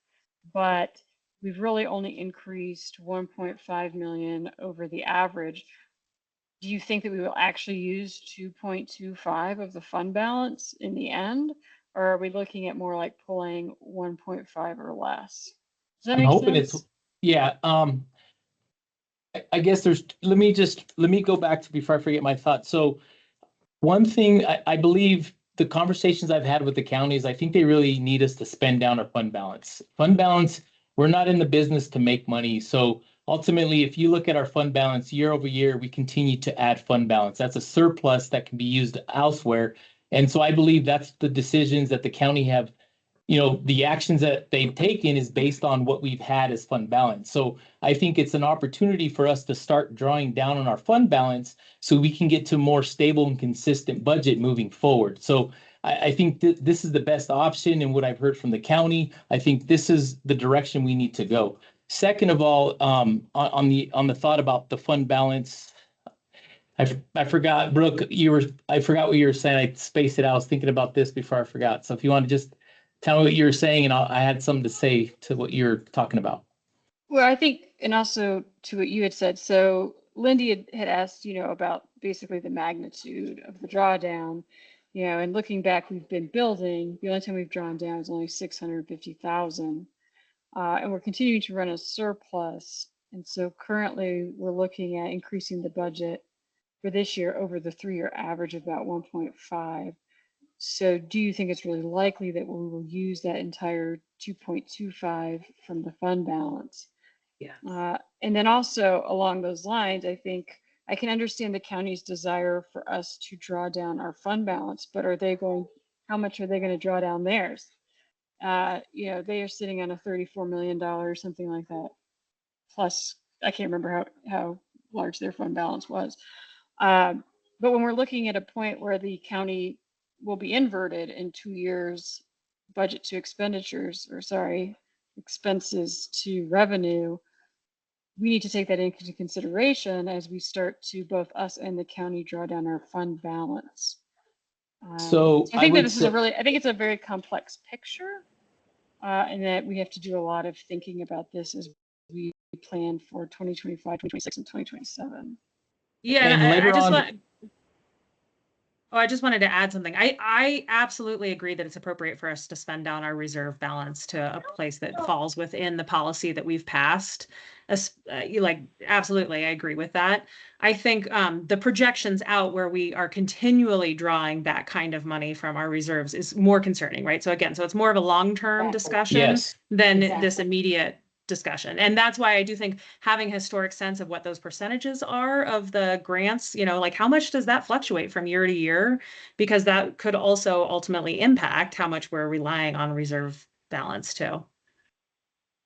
but we've really only increased 1.5 million over the average. Do you think that we will actually use 2.25 of the fund balance in the end? Or are we looking at more like pulling 1.5 or less? Does that I'm make hoping sense? it's, yeah. I guess let me go back to before I forget my thoughts. So one thing I believe the conversations I've had with the counties, I think they really need us to spend down our fund balance. Fund balance, we're not in the business to make money. So ultimately, if you look at our fund balance year over year, we continue to add fund balance. That's a surplus that can be used elsewhere. And so I believe that's the decisions that the county have, you know, the actions that they've taken is based on what we've had as fund balance. So I think it's an opportunity for us to start drawing down on our fund balance so we can get to a more stable and consistent budget moving forward. So I think this is the best option. And what I've heard from the county, I think this is the direction we need to go. Second of all, on the thought about the fund balance, I forgot, Brooke, I forgot what you were saying. I spaced it out. I was thinking about this before I forgot. So if you want to just tell me what you were saying, and I had something to say to what you're talking about. Well, I think, and also to what you had said, so Lindy had asked, you know, about basically the magnitude of the drawdown, you know, and looking back, we've been building, the only time we've drawn down is only 650,000. And we're continuing to run a surplus. And so currently we're looking at increasing the budget for this year over the 3-year average of about 1.5. So do you think it's really likely that we will use that entire 2.25 from the fund balance? Yeah. And then also along those lines, I think I can understand the county's desire for us to draw down our fund balance, but how much are they going to draw down theirs? You know, they are sitting on a $34 million, something like that. Plus, I can't remember how large their fund balance was. But when we're looking at a point where the county will be inverted in 2 years, budget to expenditures, or sorry, expenses to revenue, we need to take that into consideration as we start to, both us and the county, draw down our fund balance. So I think that this is I think it's a very complex picture, and that we have to do a lot of thinking about this as we plan for 2025, 2026, and 2027. Yeah, And and later I just on- want. Oh, I just wanted to add something. I absolutely agree that it's appropriate for us to spend down our reserve balance to a place that falls within the policy that we've passed. Absolutely, I agree with that. I think the projections out where we are continually drawing that kind of money from our reserves is more concerning, right? So again, it's more of a long-term discussion Yes. than this Exactly. immediate discussion. And that's why I do think having a historic sense of what those percentages are of the grants, you know, like how much does that fluctuate from year to year? Because that could also ultimately impact how much we're relying on reserve balance too.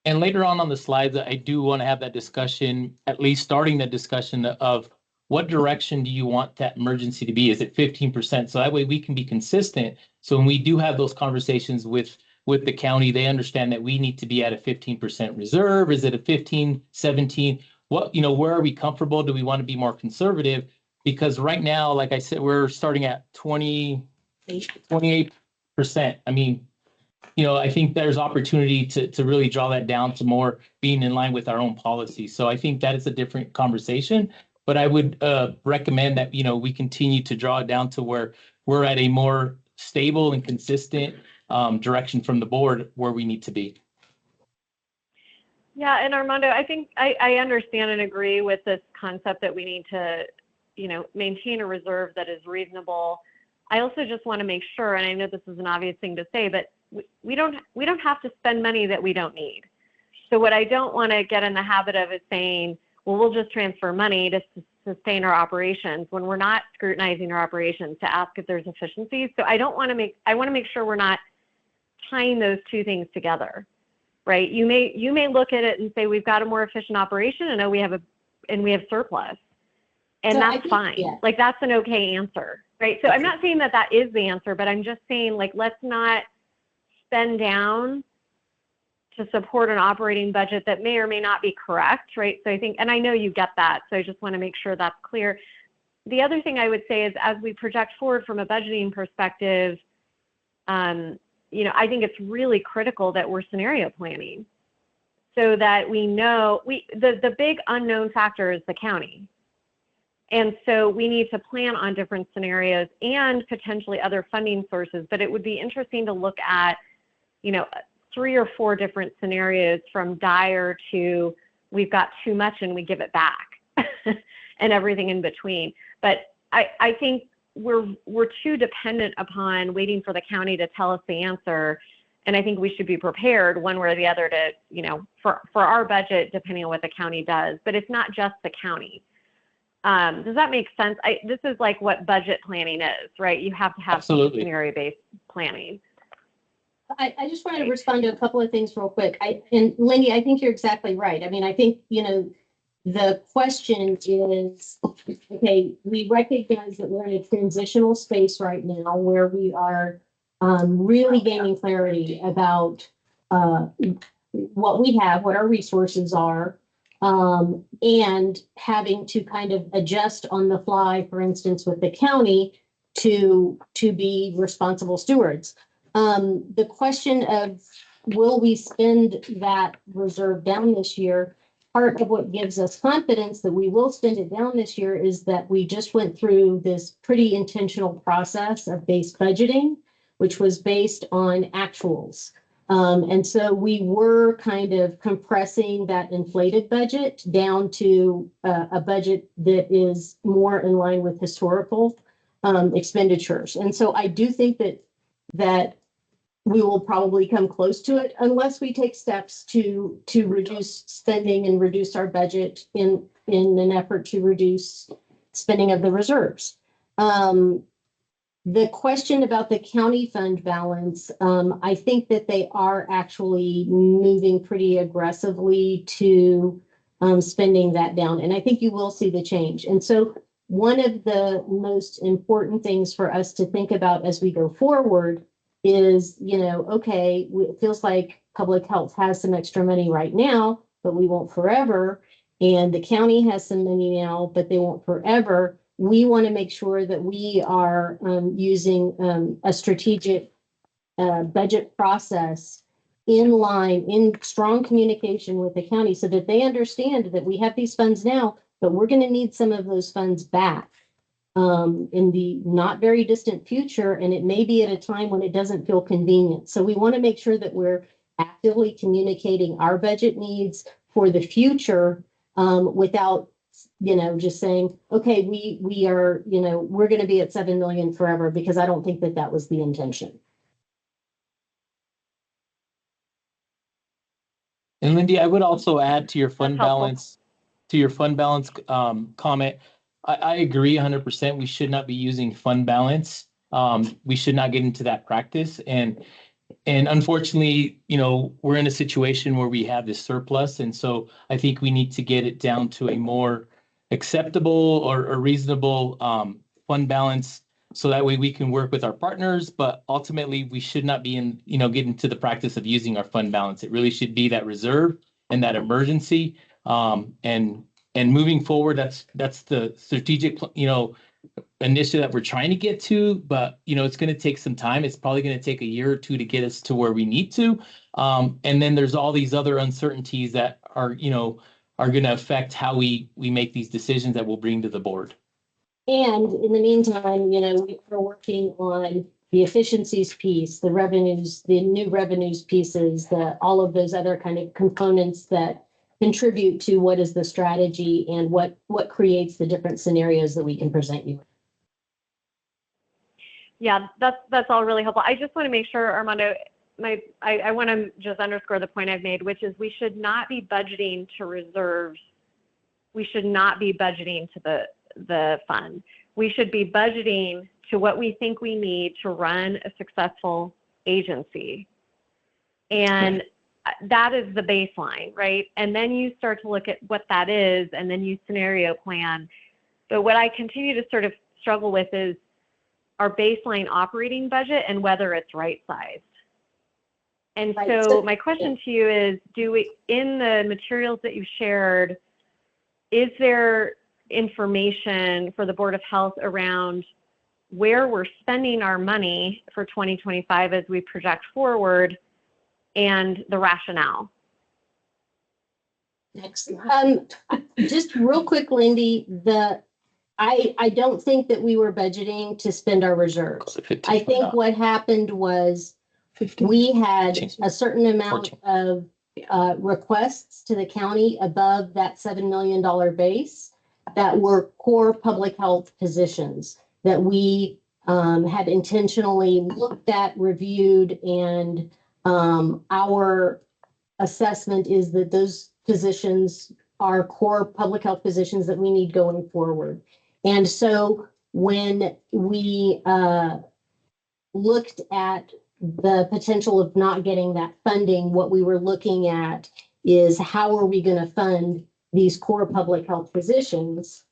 And later on the slides, I do want to have that discussion, at least starting the discussion of what direction do you want that emergency to be? Is it 15%? So that way we can be consistent. So when we do have those conversations with the county, they understand that we need to be at a 15% reserve. Is it a 15, 17? What, you know, where are we comfortable? Do we want to be more conservative? Because right now, like I said, we're starting at 28%. I mean, you know, I think there's opportunity to really draw that down to more being in line with our own policy. So I think that is a different conversation. But I would recommend that, we continue to draw it down to where we're at a more stable and consistent direction from the board where we need to be. Yeah, and Armando, I think I understand and agree with this concept that we need to, maintain a reserve that is reasonable. I also just want to make sure, and I know this is an obvious thing to say, but we don't have to spend money that we don't need. So what I don't want to get in the habit of is saying, well, we'll just transfer money to sustain our operations when we're not scrutinizing our operations to ask if there's efficiencies. So I want to make sure we're not tying those two things together, right? You may look at it and say, we've got a more efficient operation, and we have surplus, and So I that's think- fine. yeah. Like, that's an okay answer, right? So I'm not saying that is the answer, but I'm just saying, like, let's not spend down to support an operating budget that may or may not be correct, right? So I think, and I know you get that, so I just want to make sure that's clear. The other thing I would say is, as we project forward from a budgeting perspective, I think it's really critical that we're scenario planning so that we know the big unknown factor is the county. And so we need to plan on different scenarios and potentially other funding sources, but it would be interesting to look at, 3 or 4 different scenarios, from dire to we've got too much and we give it back and everything in between. But I think we're too dependent upon waiting for the county to tell us the answer. And I think we should be prepared one way or the other to, for our budget, depending on what the county does. But it's not just the county. Does that make sense? This is like what budget planning is, right? You have to have Absolutely. scenario-based planning. I just wanted to respond to a couple of things real quick. And Lindy, I think you're exactly right. I mean, I think, the question is, okay, we recognize that we're in a transitional space right now where we are really gaining clarity about what we have, what our resources are, and having to kind of adjust on the fly, for instance, with the county to be responsible stewards. The question of, will we spend that reserve down this year? Part of what gives us confidence that we will spend it down this year is that we just went through this pretty intentional process of base budgeting, which was based on actuals. And so we were kind of compressing that inflated budget down to a budget that is more in line with historical expenditures. And so I do think that we will probably come close to it unless we take steps to reduce spending and reduce our budget in an effort to reduce spending of the reserves. The question about the county fund balance, I think that they are actually moving pretty aggressively to spending that down. And I think you will see the change. And so one of the most important things for us to think about as we go forward is, okay, it feels like public health has some extra money right now, but we won't forever. And the county has some money now, but they won't forever. We want to make sure that we are using a strategic budget process in strong communication with the county so that they understand that we have these funds now, but we're going to need some of those funds back in the not very distant future. And it may be at a time when it doesn't feel convenient. So we want to make sure that we're actively communicating our budget needs for the future without, just saying, okay, we are, we're going to be at 7 million forever, because I don't think that was the intention. And Lindy, I would also add to your fund That's helpful. balance, comment. I agree 100%. We should not be using fund balance. We should not get into that practice. And unfortunately, we're in a situation where we have this surplus. And so I think we need to get it down to a more acceptable or a reasonable fund balance, so that way we can work with our partners. But ultimately, we should not be get into the practice of using our fund balance. It really should be that reserve and that emergency. And moving forward, that's the strategic, initiative that we're trying to get to. But, it's going to take some time. It's probably going to take a year or two to get us to where we need to. And then there's all these other uncertainties that are are going to affect how we make these decisions that we'll bring to the board. And in the meantime, you know, we're working on the efficiencies piece, the revenues, the new revenues pieces, all of those other kind of components that contribute to what is the strategy and what creates the different scenarios that we can present you. Yeah, that's all really helpful. I just want to make sure, Armando, I want to just underscore the point I've made, which is we should not be budgeting to reserves. We should not be budgeting to the fund. We should be budgeting to what we think we need to run a successful agency. And that is the baseline, right? And then you start to look at what that is, and then you scenario plan. But what I continue to sort of struggle with is our baseline operating budget and whether it's right-sized. And Right. so my question to you is, in the materials that you shared, is there information for the Board of Health around where we're spending our money for 2025 as we project forward and the rationale? Next. Just real quick, Lindy, I don't think that we were budgeting to spend our reserves. I think what happened was we had a certain amount of requests to the county above that $7 million base that were core public health positions that we had intentionally looked at, reviewed, and our assessment is that those positions are core public health positions that we need going forward. And so when we looked at the potential of not getting that funding, what we were looking at is how are we going to fund these core public health positions,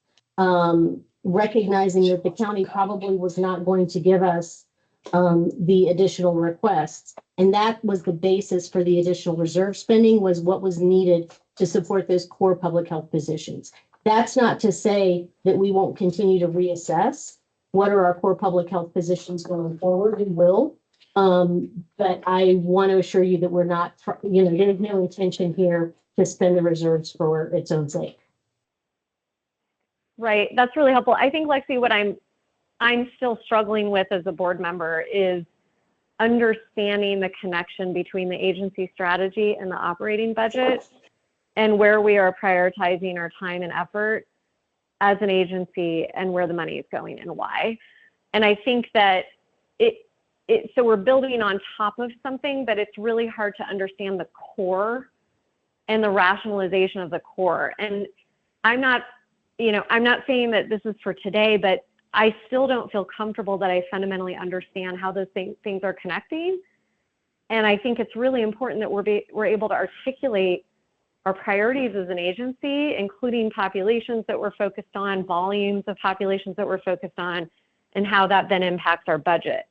recognizing that the county probably was not going to give us the additional requests. And that was the basis for the additional reserve spending, was what was needed to support those core public health positions. That's not to say that we won't continue to reassess what are our core public health positions going forward. We will. But I want to assure you that we're not, there's no intention here to spend the reserves for its own sake. Right. That's really helpful. I think, Lexi, what I'm still struggling with as a board member is understanding the connection between the agency strategy and the operating budget and where we are prioritizing our time and effort as an agency and where the money is going and why. And I think that so we're building on top of something, but it's really hard to understand the core and the rationalization of the core. And I'm not saying that this is for today, but I still don't feel comfortable that I fundamentally understand how those things are connecting. And I think it's really important that we're able to articulate our priorities as an agency, including populations that we're focused on, volumes of populations that we're focused on, and how that then impacts our budget.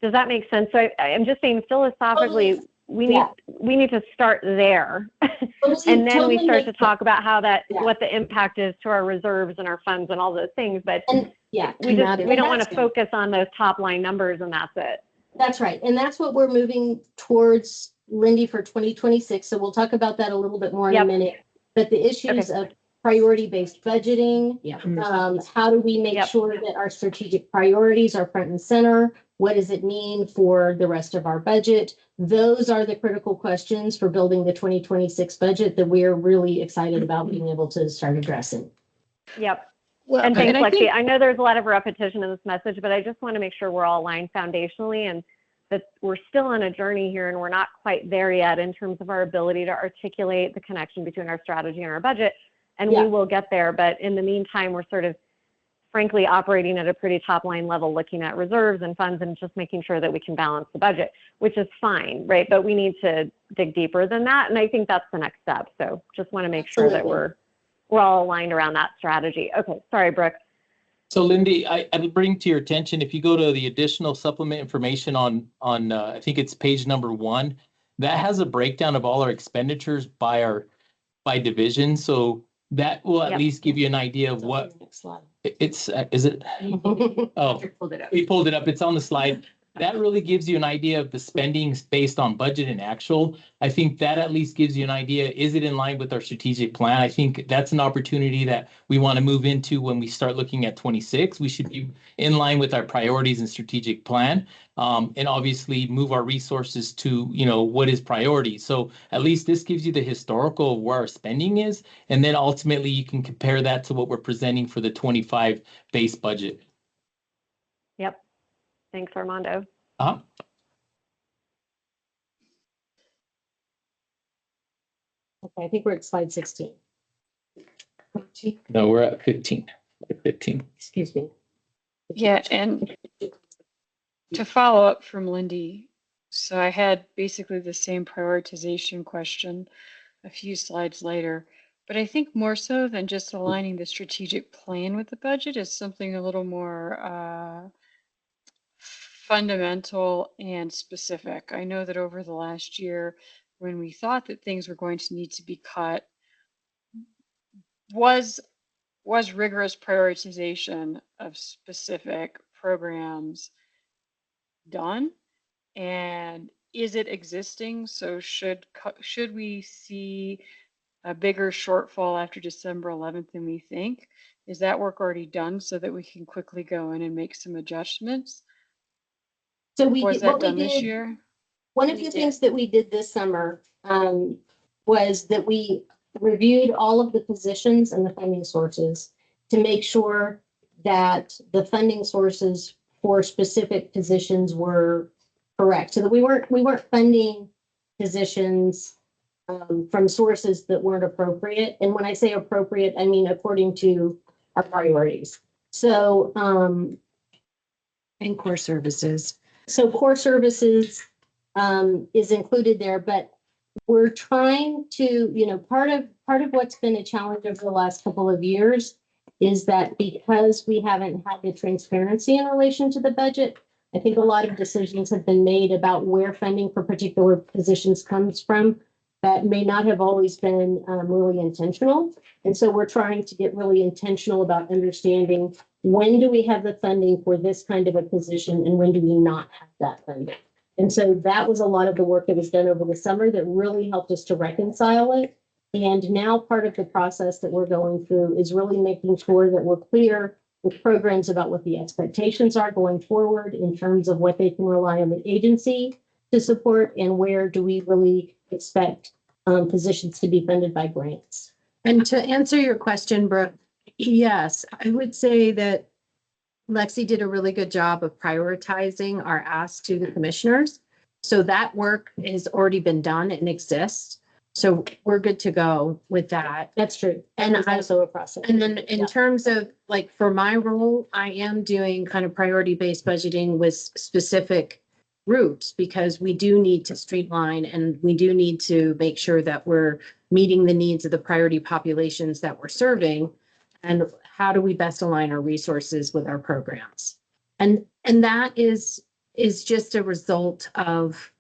Does that make sense? So I'm just saying philosophically, we need to start there. And then we start to talk about how what the impact is to our reserves and our funds and all those things. But we don't want to focus on those top line numbers, and that's it. That's right. And that's what we're moving towards, Lindy, for 2026. So we'll talk about that a little bit more in a minute. But the issues of priority-based budgeting, how do we make sure that our strategic priorities are front and center? What does it mean for the rest of our budget? Those are the critical questions for building the 2026 budget that we're really excited about being able to start addressing. Yep. Well, and thanks, Lexi. I know there's a lot of repetition in this message, but I just want to make sure we're all aligned foundationally and that we're still on a journey here and we're not quite there yet in terms of our ability to articulate the connection between our strategy and our budget. And we will get there. But in the meantime, we're sort of frankly operating at a pretty top line level, looking at reserves and funds and just making sure that we can balance the budget, which is fine, right? But we need to dig deeper than that. And I think that's the next step. So just want to make sure that we're all aligned around that strategy. Okay, sorry, Brooke. So Lindy, I bring to your attention, if you go to the additional supplement information on I think it's page number 1, that has a breakdown of all our expenditures by division. So that will at least give you an idea of what it's, is it? Oh, we pulled it up. It's on the slide. that really gives you an idea of the spendings based on budget and actual. I think that at least gives you an idea, is it in line with our strategic plan? I think that's an opportunity that we want to move into when we start looking at 26. We should be in line with our priorities and strategic plan, and obviously move our resources to, what is priority. So at least this gives you the historical of where our spending is, and then ultimately you can compare that to what we're presenting for the 25 base budget. Yep. Thanks, Armando. Uh-huh. Okay, I think we're at slide 16. No, we're at 15. 15. Excuse me. Yeah, and to follow up from Lindy, so I had basically the same prioritization question a few slides later, but I think more so than just aligning the strategic plan with the budget is something a little more fundamental and specific. I know that over the last year, when we thought that things were going to need to be cut, was rigorous prioritization of specific programs done? And is it existing? So should we see a bigger shortfall after December 11th than we think? Is that work already done so that we can quickly go in and make some adjustments? So Was that what we done this did, year? one of the things that we did this summer was that we reviewed all of the positions and the funding sources to make sure that the funding sources for specific positions were correct, so that we weren't funding positions from sources that weren't appropriate. And when I say appropriate, I mean according to our priorities. So And core services. so core services is included there, but we're trying to, part of what's been a challenge over the last couple of years is that because we haven't had the transparency in relation to the budget, I think a lot of decisions have been made about where funding for particular positions comes from that may not have always been really intentional. And so we're trying to get really intentional about understanding when do we have the funding for this kind of a position and when do we not have that funding. And so that was a lot of the work that was done over the summer that really helped us to reconcile it. And now part of the process that we're going through is really making sure that we're clear with programs about what the expectations are going forward in terms of what they can rely on the agency to support and where do we really expect positions to be funded by grants. And to answer your question, Brooke, yes, I would say that Lexi did a really good job of prioritizing our ask to the commissioners. So that work has already been done and exists. So we're good to go with that. That's true. And It's also a process. And then in terms of like for my role, I am doing kind of priority-based budgeting with specific groups because we do need to streamline and we do need to make sure that we're meeting the needs of the priority populations that we're serving. And how do we best align our resources with our programs? And that is just a result of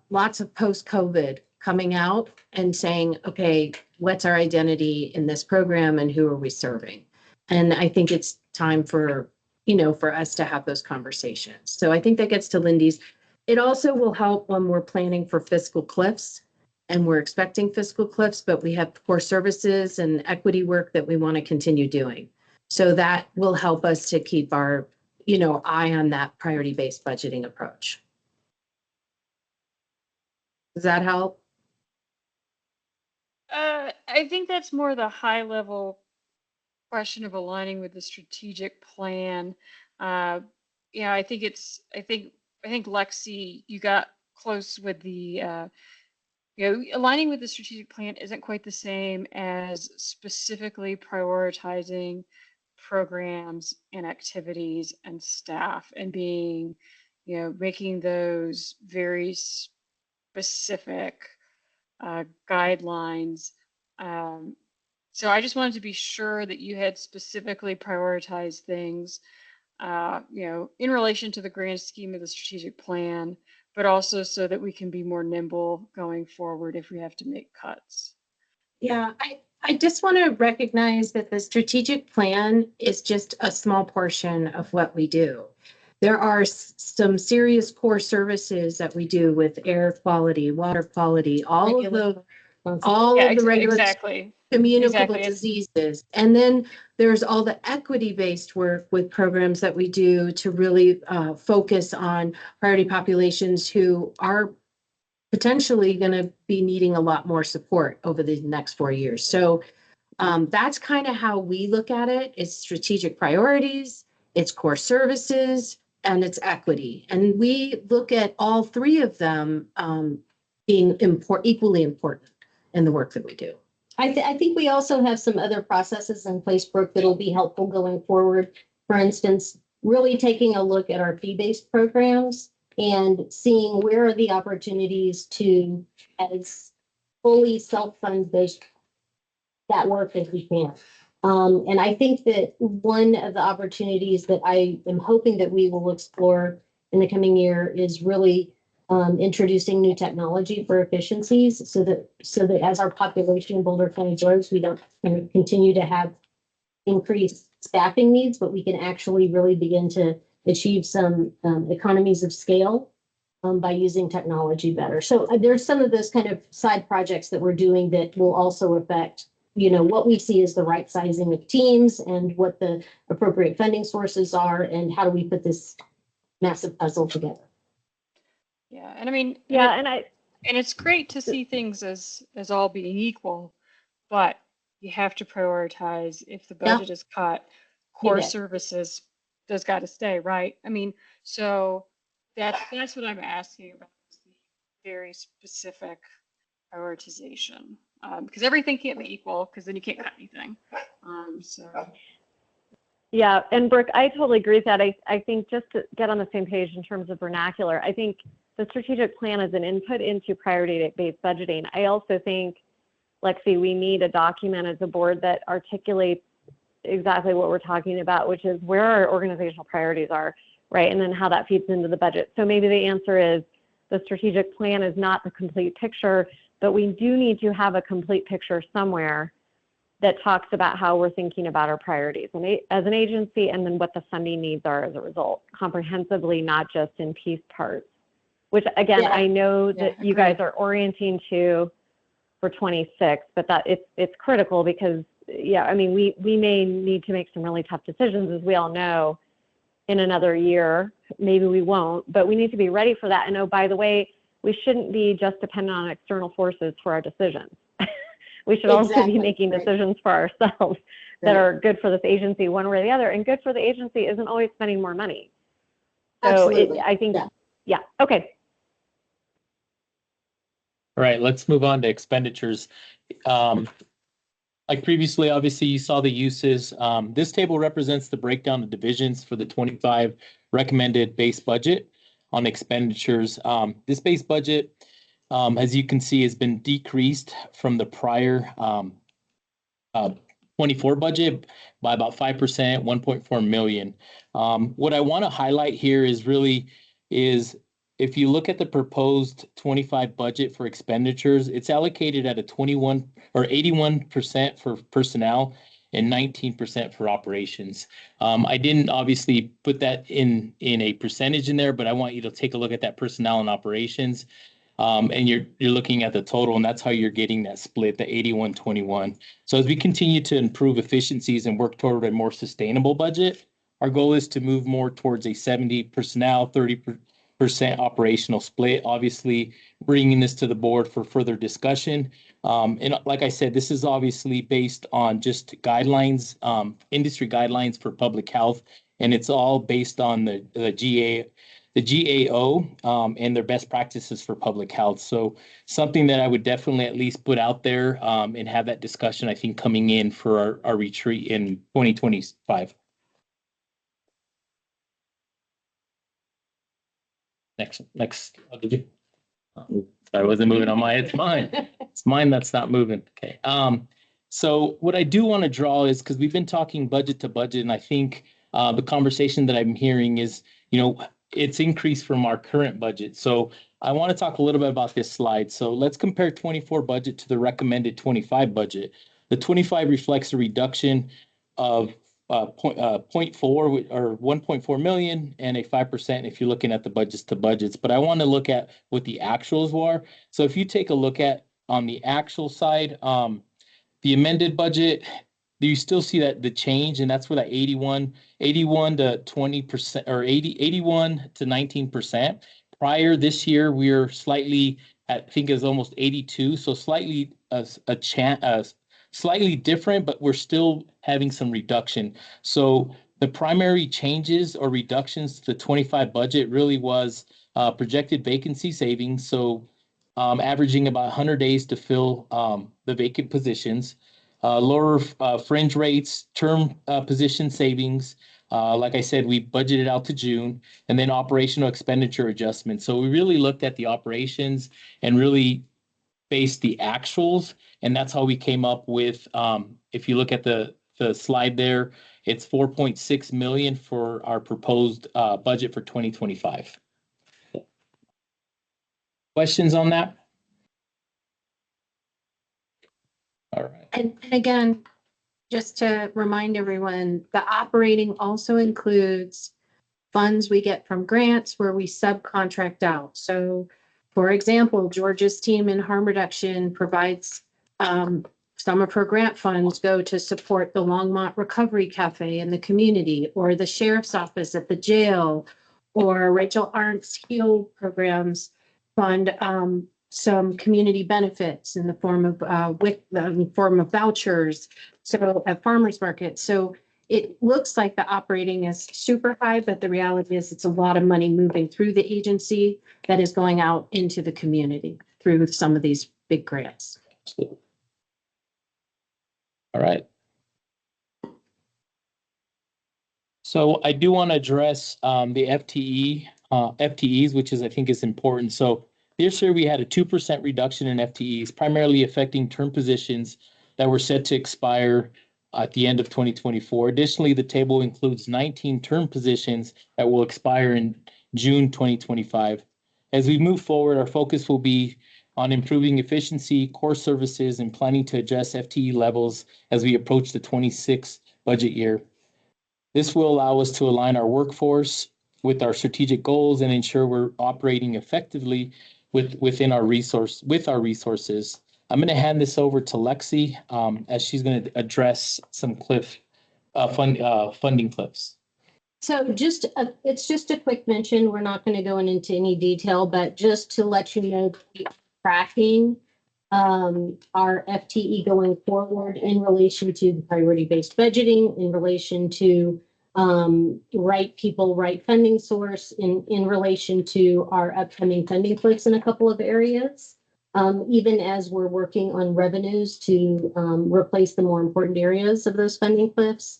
lots of post-COVID coming out and saying, okay, what's our identity in this program and who are we serving? And I think it's time for us to have those conversations. So I think that gets to Lindy's. It also will help when we're planning for fiscal cliffs and we're expecting fiscal cliffs, but we have core services and equity work that we want to continue doing. So that will help us to keep our, eye on that priority-based budgeting approach. Does that help? I think that's more the high level question of aligning with the strategic plan. I think Lexi, you got close with the, aligning with the strategic plan isn't quite the same as specifically prioritizing programs and activities and staff and being, making those very specific guidelines. So I just wanted to be sure that you had specifically prioritized things, in relation to the grand scheme of the strategic plan, but also so that we can be more nimble going forward if we have to make cuts. Yeah, I just want to recognize that the strategic plan is just a small portion of what we do. There are some serious core services that we do with air quality, water quality, all of the regular Exactly. communicable Exactly. diseases. And then there's all the equity-based work with programs that we do to really focus on priority populations who are potentially going to be needing a lot more support over the next 4 years. So that's kind of how we look at it. It's strategic priorities, it's core services, and it's equity. And we look at all three of them being equally important in the work that we do. I think we also have some other processes in place, Brooke, that'll be helpful going forward. For instance, really taking a look at our fee-based programs and seeing where are the opportunities to, as fully self-fund based that work as we can. And I think that one of the opportunities that I am hoping that we will explore in the coming year is really introducing new technology for efficiencies so that as our population in Boulder County grows, we don't continue to have increased staffing needs, but we can actually really begin to achieve some economies of scale by using technology better. So there's some of those kind of side projects that we're doing that will also affect, what we see as the right sizing of teams and what the appropriate funding sources are and how do we put this massive puzzle together. Yeah, and I mean, Yeah, and it's great to see things as all being equal, but you have to prioritize. If the budget is cut, core bet. services does got to stay, right? I mean, so that's what I'm asking about, is the very specific prioritization, because everything can't be equal, because then you can't cut anything. So Yeah, and Brooke, I totally agree with that. I think just to get on the same page in terms of vernacular, I think the strategic plan is an input into priority-based budgeting. I also think, Lexi, we need a document as a board that articulates exactly what we're talking about, which is where our organizational priorities are, right? And then how that feeds into the budget. So maybe the answer is the strategic plan is not the complete picture, but we do need to have a complete picture somewhere that talks about how we're thinking about our priorities and as an agency, and then what the funding needs are as a result, comprehensively, not just in piece parts, which again, I know that you guys are orienting to for 26, but that it's critical because, I mean, we may need to make some really tough decisions, as we all know, in another year. Maybe we won't, but we need to be ready for that. And oh, by the way, we shouldn't be just dependent on external forces for our decisions. We should also be making decisions for ourselves that are good for this agency one way or the other. And good for the agency isn't always spending more money. So I think, okay. All right, let's move on to expenditures. Like previously, obviously, you saw the uses. This table represents the breakdown of divisions for the 25 recommended base budget on expenditures. This base budget, as you can see, has been decreased from the prior 24 budget by about 5%, 1.4 million. What I want to highlight here is if you look at the proposed 25 budget for expenditures, it's allocated at a 21 or 81% for personnel and 19% for operations. I didn't obviously put that in a percentage in there, but I want you to take a look at that personnel and operations. And you're looking at the total, and that's how you're getting that split, the 81-21. So as we continue to improve efficiencies and work toward a more sustainable budget, our goal is to move more towards a 70 personnel, 30% operational split. Obviously, bringing this to the board for further discussion. And like I said, this is obviously based on just guidelines, industry guidelines for public health, and it's all based on the GAO and their best practices for public health. So something that I would definitely at least put out there and have that discussion, I think, coming in for our retreat in 2025. Next. Did you? I wasn't moving on mine. It's mine. It's mine that's not moving. Okay. So what I do want to draw is, because we've been talking budget to budget, and I think the conversation that I'm hearing is, it's increased from our current budget. So I want to talk a little bit about this slide. So let's compare 24 budget to the recommended 25 budget. The 25 reflects a reduction of 0.4 or 1.4 million and a 5% if you're looking at the budgets to budgets. But I want to look at what the actuals were. So if you take a look at on the actual side, the amended budget, you still see that the change, and that's where that 81 to 20% or 81 to 19%. Prior this year, we are slightly, I think is almost 82, so slightly slightly different, but we're still having some reduction. So the primary changes or reductions to the 25 budget really was projected vacancy savings. So averaging about 100 days to fill the vacant positions, lower fringe rates, term position savings. Like I said, we budgeted out to June, and then operational expenditure adjustments. So we really looked at the operations and really based the actuals, and that's how we came up with, if you look at the slide there, it's 4.6 million for our proposed budget for 2025. Questions on that? All right. And again, just to remind everyone, the operating also includes funds we get from grants where we subcontract out. So for example, Georgia's team in harm reduction provides some of her grant funds go to support the Longmont Recovery Cafe in the community, or the sheriff's office at the jail, or Rachel Arndt's HEAL programs fund some community benefits in the form of vouchers. So at farmers markets. So it looks like the operating is super high, but the reality is it's a lot of money moving through the agency that is going out into the community through some of these big grants. All right. So I do want to address the FTEs, which is I think is important. So this year we had a 2% reduction in FTEs, primarily affecting term positions that were set to expire at the end of 2024. Additionally, the table includes 19 term positions that will expire in June 2025. As we move forward, our focus will be on improving efficiency, core services, and planning to address FTE levels as we approach the 26th budget year. This will allow us to align our workforce with our strategic goals and ensure we're operating effectively within our resources. I'm going to hand this over to Lexi as she's going to address some funding cliffs. So it's just a quick mention. We're not going to go into any detail, but just to let you know, we are tracking our FTE going forward in relation to the priority-based budgeting, in relation to right people, right funding source, in relation to our upcoming funding cliffs in a couple of areas, even as we're working on revenues to replace the more important areas of those funding cliffs.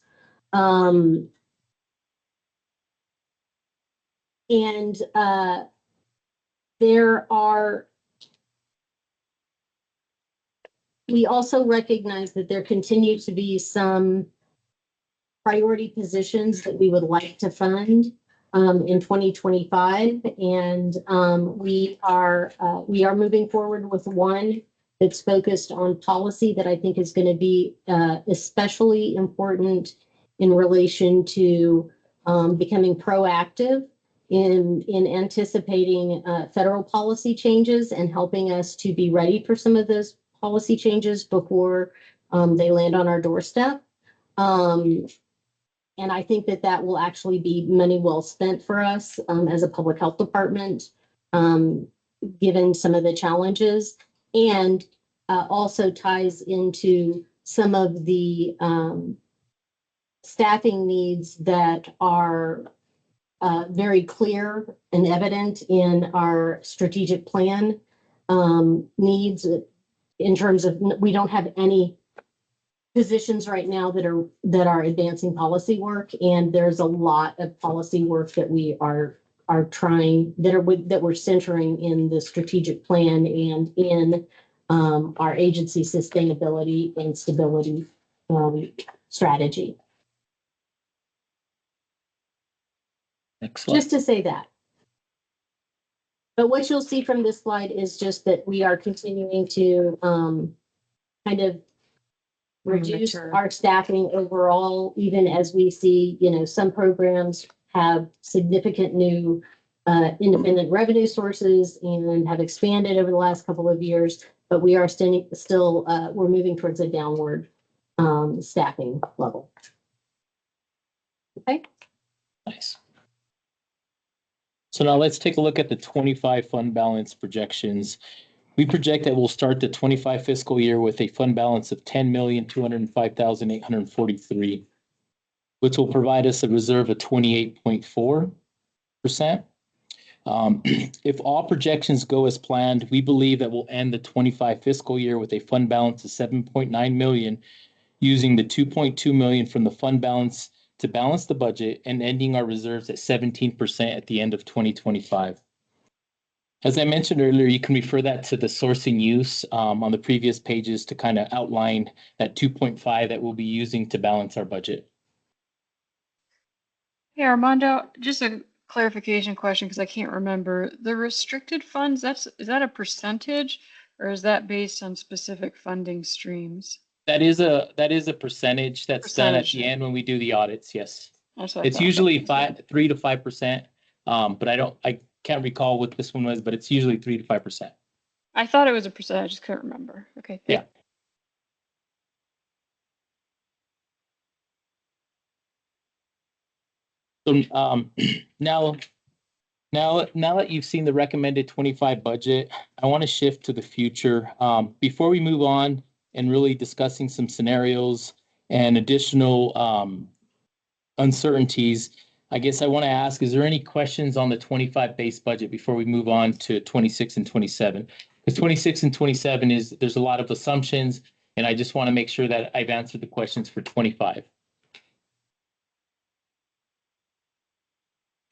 We also recognize that there continue to be some priority positions that we would like to fund in 2025. And we are moving forward with one that's focused on policy that I think is going to be especially important in relation to becoming proactive in anticipating federal policy changes and helping us to be ready for some of those policy changes before they land on our doorstep. And I think that will actually be money well spent for us as a public health department, given some of the challenges, and also ties into some of the staffing needs that are very clear and evident in our strategic plan needs, in terms of we don't have any positions right now that are advancing policy work, and there's a lot of policy work that we are trying that we're centering in the strategic plan and in our agency sustainability and stability strategy. Excellent. Just to say that. But what you'll see from this slide is just that we are continuing to kind of reduce Mature. our staffing overall, even as we see, some programs have significant new independent revenue sources and have expanded over the last couple of years, but we are still we're moving towards a downward staffing level. Okay. Nice. So now let's take a look at the 25 fund balance projections. We project that we'll start the 25 fiscal year with a fund balance of 10,205,843, which will provide us a reserve of 28.4%. If all projections go as planned, we believe that we'll end the 25 fiscal year with a fund balance of 7.9 million, using the 2.2 million from the fund balance to balance the budget and ending our reserves at 17% at the end of 2025. As I mentioned earlier, you can refer that to the sourcing use on the previous pages to kind of outline that 2.5 that we'll be using to balance our budget. Hey, Armando, just a clarification question because I can't remember. The restricted funds, is that a percentage or is that based on specific funding streams? That is a percentage that's done at the Percentage. end when we do the audits. Yes, That's what I it's thought. usually 3 to 5%. But I can't recall what this one was, but it's usually 3 to 5%. I thought it was a percentage, I just couldn't remember. Okay. Yeah. So now that you've seen the recommended 25 budget, I want to shift to the future. Before we move on and really discussing some scenarios and additional uncertainties, I guess I want to ask, is there any questions on the 25 base budget before we move on to 26 and 27? Because 26 and 27 there's a lot of assumptions, and I just want to make sure that I've answered the questions for 25.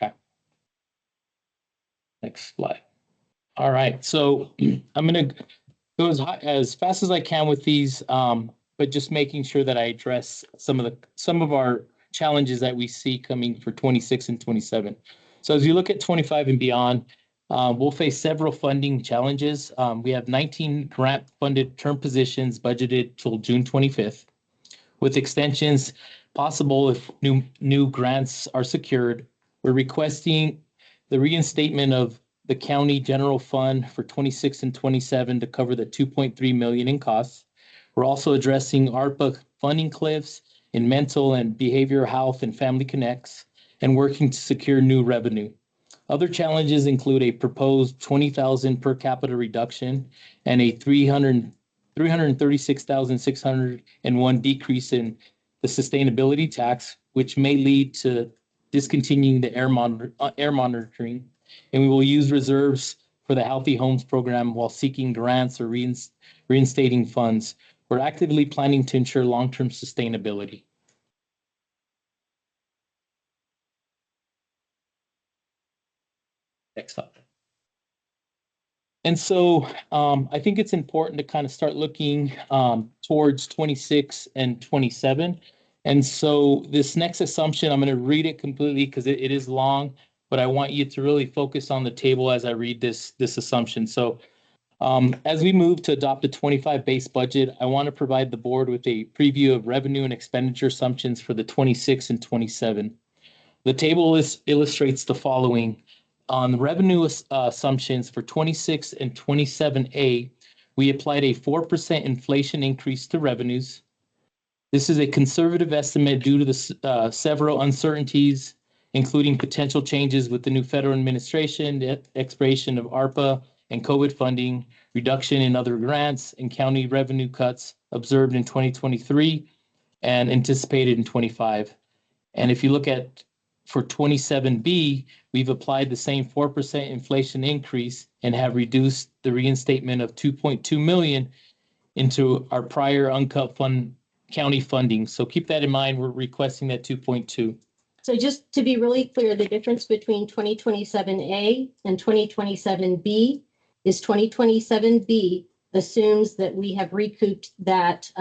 Okay. Next slide. All right, so I'm going to go as fast as I can with these, but just making sure that I address some of our challenges that we see coming for 26 and 27. So as you look at 25 and beyond, we'll face several funding challenges. We have 19 grant-funded term positions budgeted till June 25th, with extensions possible if new grants are secured. We're requesting the reinstatement of the county general fund for 26 and 27 to cover the 2.3 million in costs. We're also addressing ARPA funding cliffs in mental and behavioral health and family connects, and working to secure new revenue. Other challenges include a proposed 20,000 per capita reduction and a 336,601 decrease in the sustainability tax, which may lead to discontinuing the air monitoring. And we will use reserves for the Healthy Homes program while seeking grants or reinstating funds. We're actively planning to ensure long-term sustainability. Next up. And so I think it's important to kind of start looking towards 26 and 27. And so this next assumption, I'm going to read it completely because it is long, but I want you to really focus on the table as I read this assumption. So as we move to adopt a 25 base budget, I want to provide the board with a preview of revenue and expenditure assumptions for the 26 and 27. The table illustrates the following. On the revenue assumptions for 26 and 27A, we applied a 4% inflation increase to revenues. This is a conservative estimate due to the several uncertainties, including potential changes with the new federal administration, the expiration of ARPA and COVID funding, reduction in other grants, and county revenue cuts observed in 2023 and anticipated in 25. And if you look at for 27B, we've applied the same 4% inflation increase and have reduced the reinstatement of 2.2 million into our prior uncut county funding. So keep that in mind. We're requesting that 2.2. So just to be really clear, the difference between 2027A and 2027B is 2027B assumes that we have recouped that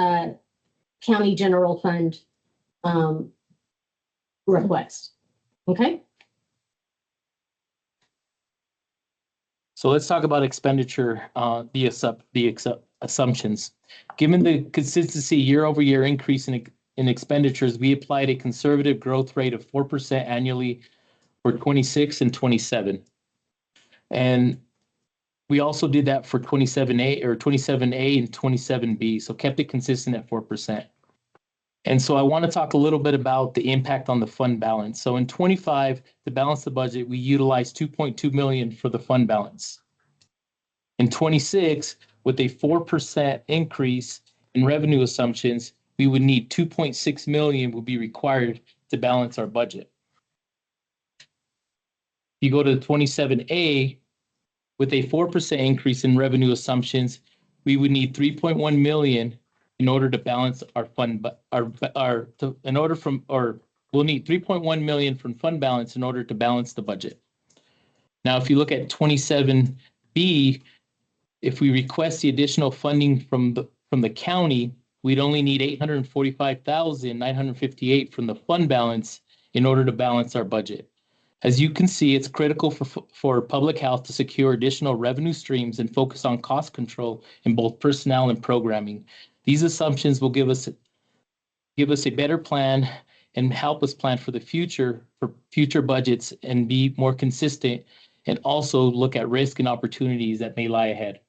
county general fund request. Okay. So let's talk about expenditure, the assumptions. Given the consistency year-over-year increase in expenditures, we applied a conservative growth rate of 4% annually for 26 and 27. And we also did that for 27A and 27B, so kept it consistent at 4%. And so I want to talk a little bit about the impact on the fund balance. So in 25, to balance the budget, we utilized 2.2 million for the fund balance. In 26, with a 4% increase in revenue assumptions, we would need 2.6 million would be required to balance our budget. You go to 27A, with a 4% increase in revenue assumptions, we would need 3.1 million in order to balance our fund, we'll need 3.1 million from fund balance in order to balance the budget. Now, if you look at 27B, if we request the additional funding from the county, we'd only need 845,958 from the fund balance in order to balance our budget. As you can see, it's critical for public health to secure additional revenue streams and focus on cost control in both personnel and programming. These assumptions will give us a better plan and help us plan for future budgets and be more consistent, and also look at risk and opportunities that may lie ahead.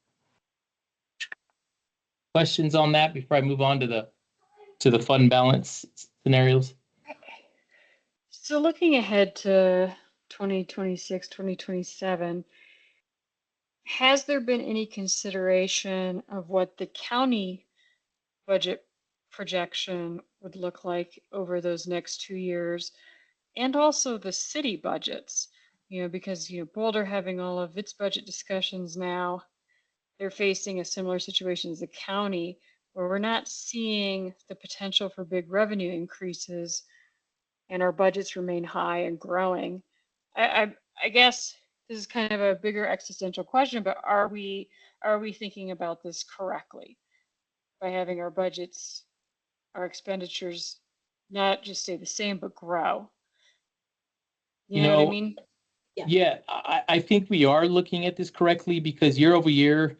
Questions on that before I move on to the fund balance scenarios? So looking ahead to 2026, 2027, has there been any consideration of what the county budget projection would look like over those next 2 years, and also the city budgets? Because, Boulder having all of its budget discussions now, they're facing a similar situation as the county, where we're not seeing the potential for big revenue increases and our budgets remain high and growing. I guess this is kind of a bigger existential question, but are we thinking about this correctly by having our budgets, our expenditures not just stay the same, but grow? You know what I mean? Yeah, I think we are looking at this correctly, because year over year,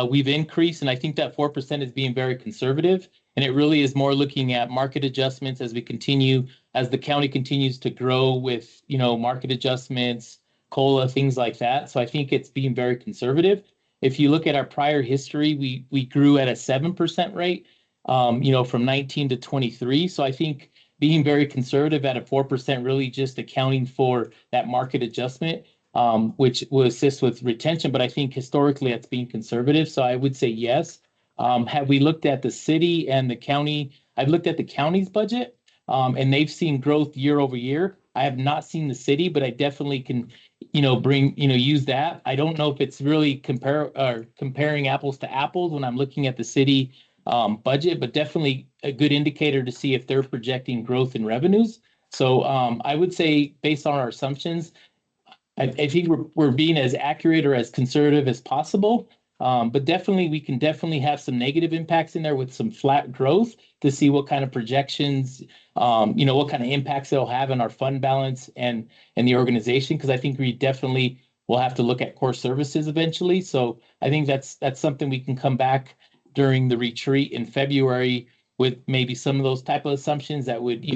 we've increased, and I think that 4% is being very conservative. And it really is more looking at market adjustments as the county continues to grow with, market adjustments, COLA, things like that. So I think it's being very conservative. If you look at our prior history, we grew at a 7% rate, from 19 to 23. So I think being very conservative at a 4%, really just accounting for that market adjustment, which will assist with retention. But I think historically it's being conservative. So I would say yes. Have we looked at the city and the county? I've looked at the county's budget, and they've seen growth year over year. I have not seen the city, but I definitely can, use that. I don't know if it's really comparing apples to apples when I'm looking at the city budget, but definitely a good indicator to see if they're projecting growth in revenues. So I would say, based on our assumptions, I think we're being as accurate or as conservative as possible. But definitely, we can definitely have some negative impacts in there with some flat growth to see what kind of projections, what kind of impacts they'll have on our fund balance and the organization. Because I think we definitely will have to look at core services eventually. So I think that's something we can come back during the retreat in February with maybe some of those type of assumptions that would,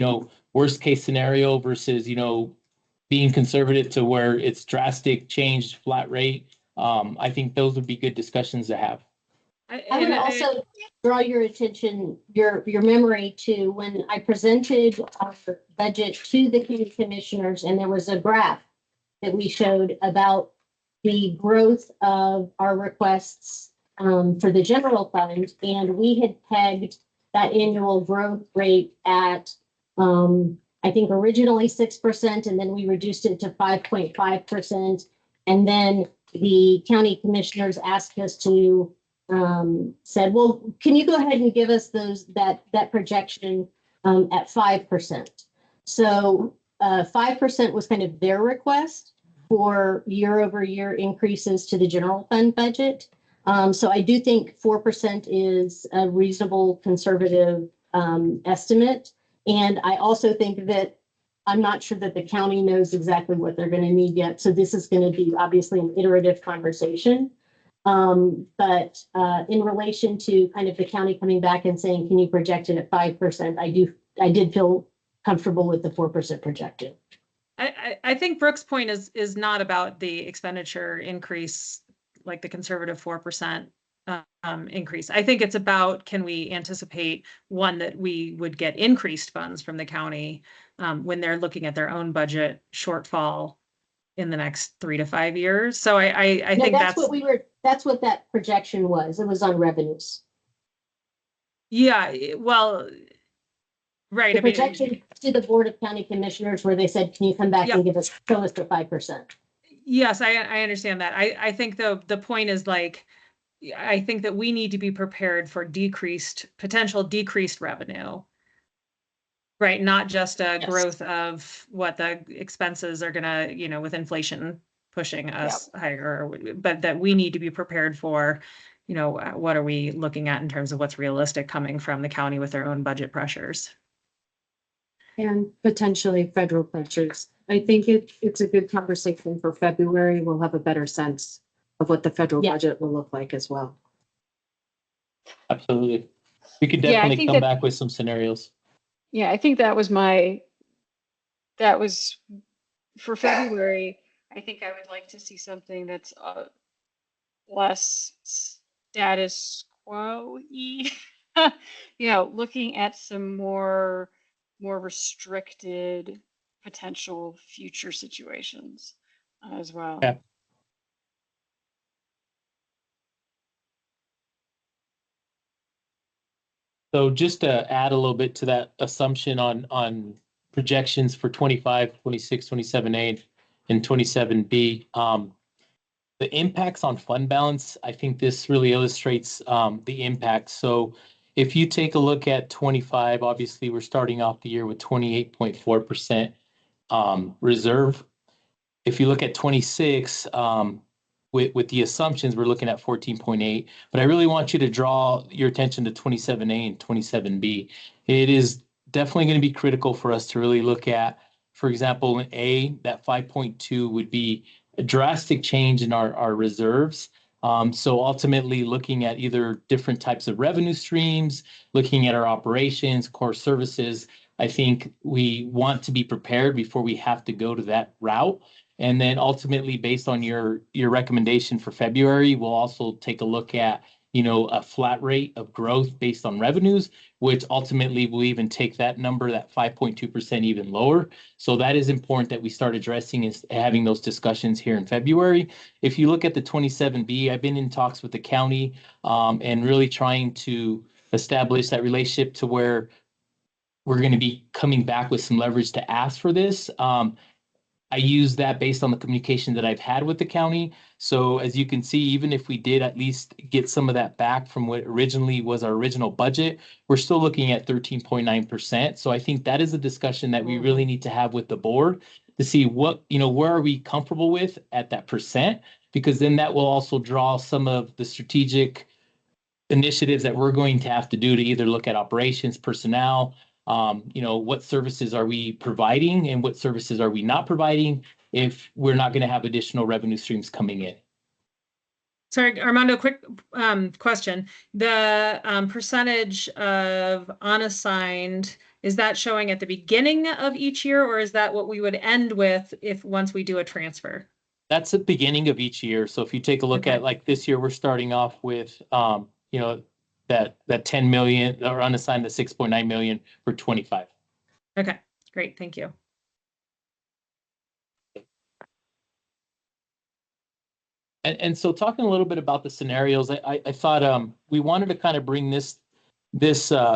worst case scenario versus, being conservative to where it's drastic change, flat rate. I think those would be good discussions to have. I would also draw your attention, your memory to when I presented our budget to the county commissioners, and there was a graph that we showed about the growth of our requests for the general fund, and we had pegged that annual growth rate at I think originally 6%, and then we reduced it to 5.5%, and then the county commissioners asked us to said, well, can you go ahead and give us that projection at 5%? So 5% was kind of their request for year over year increases to the general fund budget. So I do think 4% is a reasonable conservative estimate. And I also think that I'm not sure that the county knows exactly what they're going to need yet. So this is going to be obviously an iterative conversation. But in relation to kind of the county coming back and saying, can you project it at 5%? I did feel comfortable with the 4% projected. I think Brooke's point is not about the expenditure increase, like the conservative 4% increase. I think it's about, can we anticipate one that we would get increased funds from the county when they're looking at their own budget shortfall in the next 3 to 5 years. So I No, think that's what that projection was. It was on revenues. yeah, well, right. The I mean, projection to the Board of County Commissioners where they said, can you come back Yep. and show us the 5%? yes, I understand that. I think the point is like, I think that we need to be prepared for potential decreased revenue. Right, not just a Yes. growth of what the expenses are gonna, with inflation pushing us higher, but that we need to be prepared for, what are we looking at in terms of what's realistic coming from the county with their own budget pressures. And potentially federal pressures. I think it's a good conversation for February. We'll have a better sense of what the federal Yeah. budget will look like as well. Absolutely. We could Yeah, I definitely think come that- back with some scenarios. Yeah, I think that was for February. I think I would like to see something that's less status quo-y. Looking at some more restricted potential future situations as well. Yeah. So just to add a little bit to that assumption on projections for 25, 26, 27A and 27B, the impacts on fund balance, I think this really illustrates the impact. So if you take a look at 25, obviously we're starting off the year with 28.4% reserve. If you look at 26, with the assumptions, we're looking at 14.8. But I really want you to draw your attention to 27A and 27B. It is definitely going to be critical for us to really look at, for example, in A, that 5.2 would be a drastic change in our reserves. So ultimately looking at either different types of revenue streams, looking at our operations, core services, I think we want to be prepared before we have to go to that route. And then ultimately, based on your recommendation for February, we'll also take a look at, a flat rate of growth based on revenues, which ultimately will even take that number, that 5.2% even lower. So that is important that we start addressing is having those discussions here in February. If you look at the 27B, I've been in talks with the county and really trying to establish that relationship to where we're going to be coming back with some leverage to ask for this. I use that based on the communication that I've had with the county. So as you can see, even if we did at least get some of that back from what originally was our original budget, we're still looking at 13.9%. So I think that is a discussion that we really need to have with the board to see what, where are we comfortable with at that percent? Because then that will also draw some of the strategic initiatives that we're going to have to do to either look at operations, personnel, what services are we providing and what services are we not providing if we're not going to have additional revenue streams coming in. Sorry, Armando, quick question. The percentage of unassigned, is that showing at the beginning of each year, or is that what we would end with once we do a transfer? That's the beginning of each year. So if you take a look at like this year, we're starting off with, that 10 million or unassigned the 6.9 million for 25. Okay, great. Thank you. And so talking a little bit about the scenarios, I thought we wanted to kind of bring this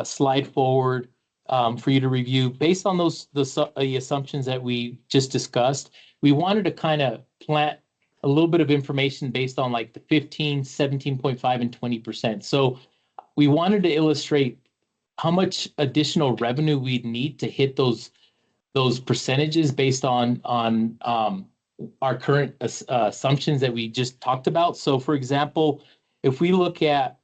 slide forward for you to review based on the assumptions that we just discussed. We wanted to kind of plant a little bit of information based on like the 15, 17.5 and 20%. So we wanted to illustrate how much additional revenue we'd need to hit those percentages based on our current assumptions that we just talked about. So for example, if we look at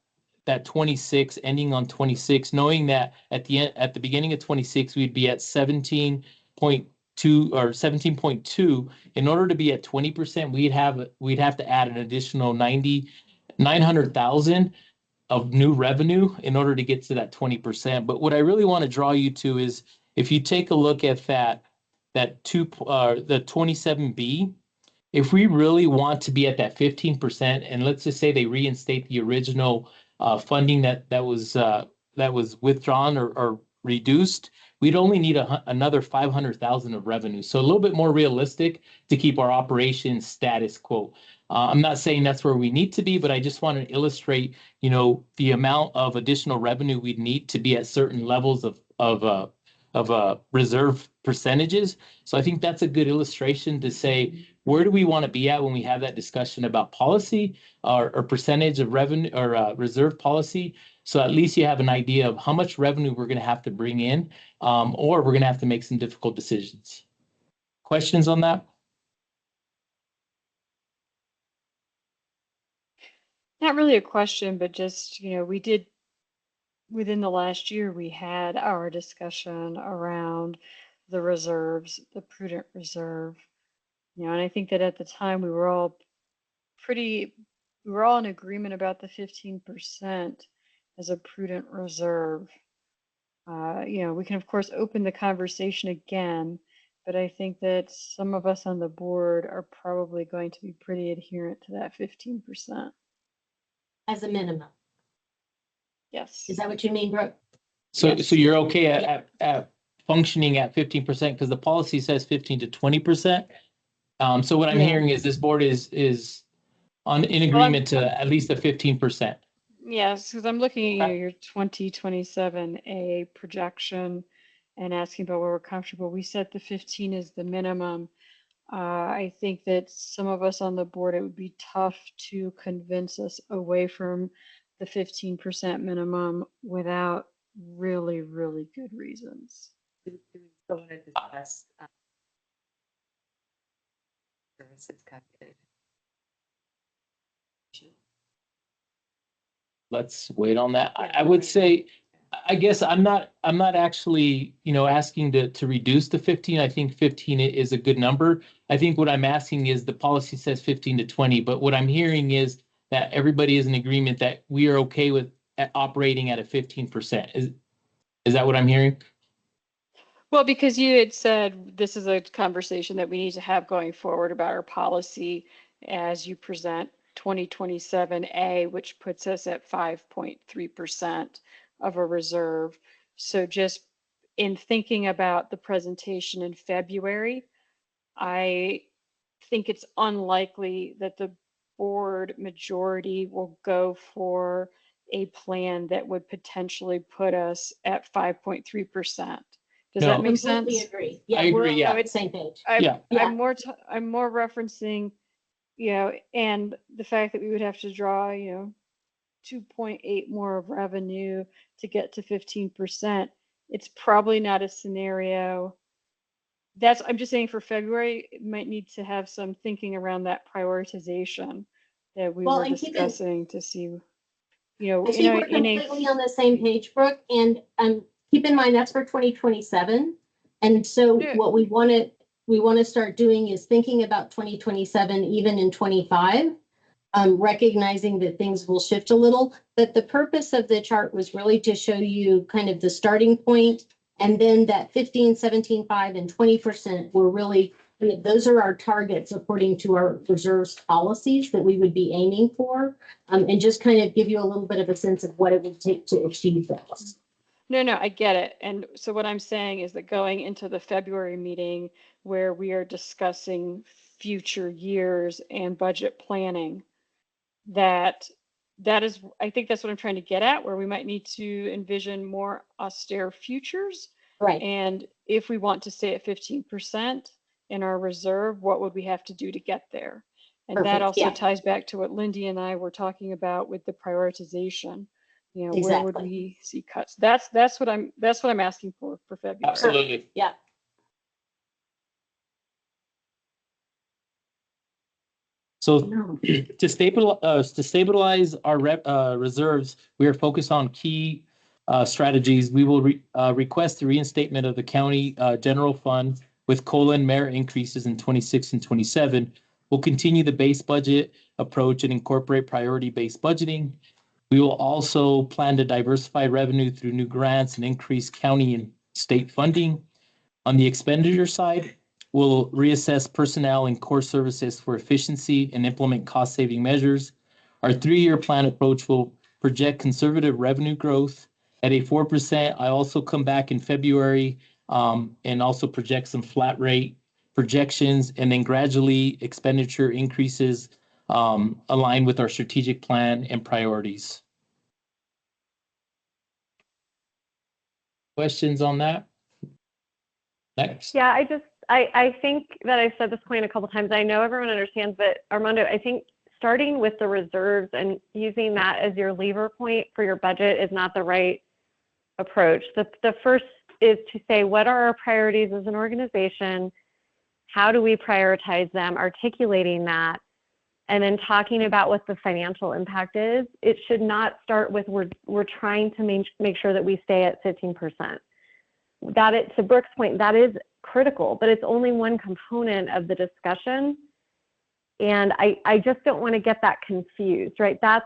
that 26 ending on 26, knowing that at the beginning of 26 we'd be at 17.2 or 17.2, in order to be at 20%, we'd have to add an additional 900,000 of new revenue in order to get to that 20%. But what I really want to draw you to is if you take a look at the 27B, if we really want to be at that 15%, and let's just say they reinstate the original funding that was withdrawn or reduced, we'd only need another 500,000 of revenue. So a little bit more realistic to keep our operations status quo. I'm not saying that's where we need to be, but I just want to illustrate, the amount of additional revenue we'd need to be at certain levels of reserve percentages. So I think that's a good illustration to say, where do we want to be at when we have that discussion about policy or percentage of revenue or reserve policy? So at least you have an idea of how much revenue we're going to have to bring in, or we're going to have to make some difficult decisions. Questions on that? Not really a question, but just, we did, within the last year, we had our discussion around the reserves, the prudent reserve. And I think that at the time we were all in agreement about the 15% as a prudent reserve. We can of course open the conversation again, but I think that some of us on the board are probably going to be pretty adherent to that 15%. As a minimum. Yes. Is that what you mean, Brooke? So, Yes. so you're okay at functioning at 15% because the policy says 15 to 20%. So what I'm Yeah. hearing is this board is in agreement to at least a 15%. Yes, because I'm looking at your 2027A projection and asking about where we're comfortable. We set the 15 as the minimum. I think that some of us on the board, it would be tough to convince us away from the 15% minimum without really, really good reasons. Do we still want to discuss services calculated? Let's wait on that. I would say, I guess I'm not actually, asking to reduce to 15. I think 15 is a good number. I think what I'm asking is the policy says 15 to 20, but what I'm hearing is that everybody is in agreement that we are okay with operating at a 15%. Is that what I'm hearing? Well, because you had said this is a conversation that we need to have going forward about our policy as you present 2027A, which puts us at 5.3% of a reserve. So just in thinking about the presentation in February, I think it's unlikely that the board majority will go for a plan that would potentially put us at 5.3%. Does No. that make Completely sense? agree. I agree, we're yeah. on the same page. Yeah. I'm more referencing, and the fact that we would have to draw, 2.8 more of revenue to get to 15%. It's probably not a scenario. I'm just saying for February, it might need to have some thinking around that prioritization that we Well, were and keep in- discussing to see, I think we're completely on the same page, Brooke, and keep in mind that's for 2027. And so Yeah. what we want to start doing is thinking about 2027, even in 25, recognizing that things will shift a little. But the purpose of the chart was really to show you kind of the starting point, and then that 15, 17, 5, and 20% were really, those are our targets according to our reserves policies that we would be aiming for, and just kind of give you a little bit of a sense of what it would take to achieve those. No, I get it. And so what I'm saying is that going into the February meeting where we are discussing future years and budget planning, that is, I think that's what I'm trying to get at, where we might need to envision more austere futures. Right. And if we want to stay at 15% in our reserve, what would we have to do to get there? And that Perfect, also yeah. ties back to what Lindy and I were talking about with the prioritization. Where would Exactly. we see cuts? That's what I'm asking for February. Absolutely. Yeah. So No. to stabilize our reserves, we are focused on key strategies. We will request the reinstatement of the county general fund with COLA and merit increases in 26 and 27. We'll continue the base budget approach and incorporate priority-based budgeting. We will also plan to diversify revenue through new grants and increase county and state funding. On the expenditure side, we'll reassess personnel and core services for efficiency and implement cost-saving measures. Our 3-year plan approach will project conservative revenue growth at a 4%. I also come back in February and also project some flat rate projections, and then gradually expenditure increases align with our strategic plan and priorities. Questions on that? Next. Yeah, I think that I've said this point a couple times. I know everyone understands, but Armando, I think starting with the reserves and using that as your lever point for your budget is not the right approach. The first is to say, what are our priorities as an organization? How do we prioritize them? Articulating that, and then talking about what the financial impact is. It should not start with we're trying to make sure that we stay at 15%. To Brooke's point, that is critical, but it's only one component of the discussion. And I just don't want to get that confused, right? That's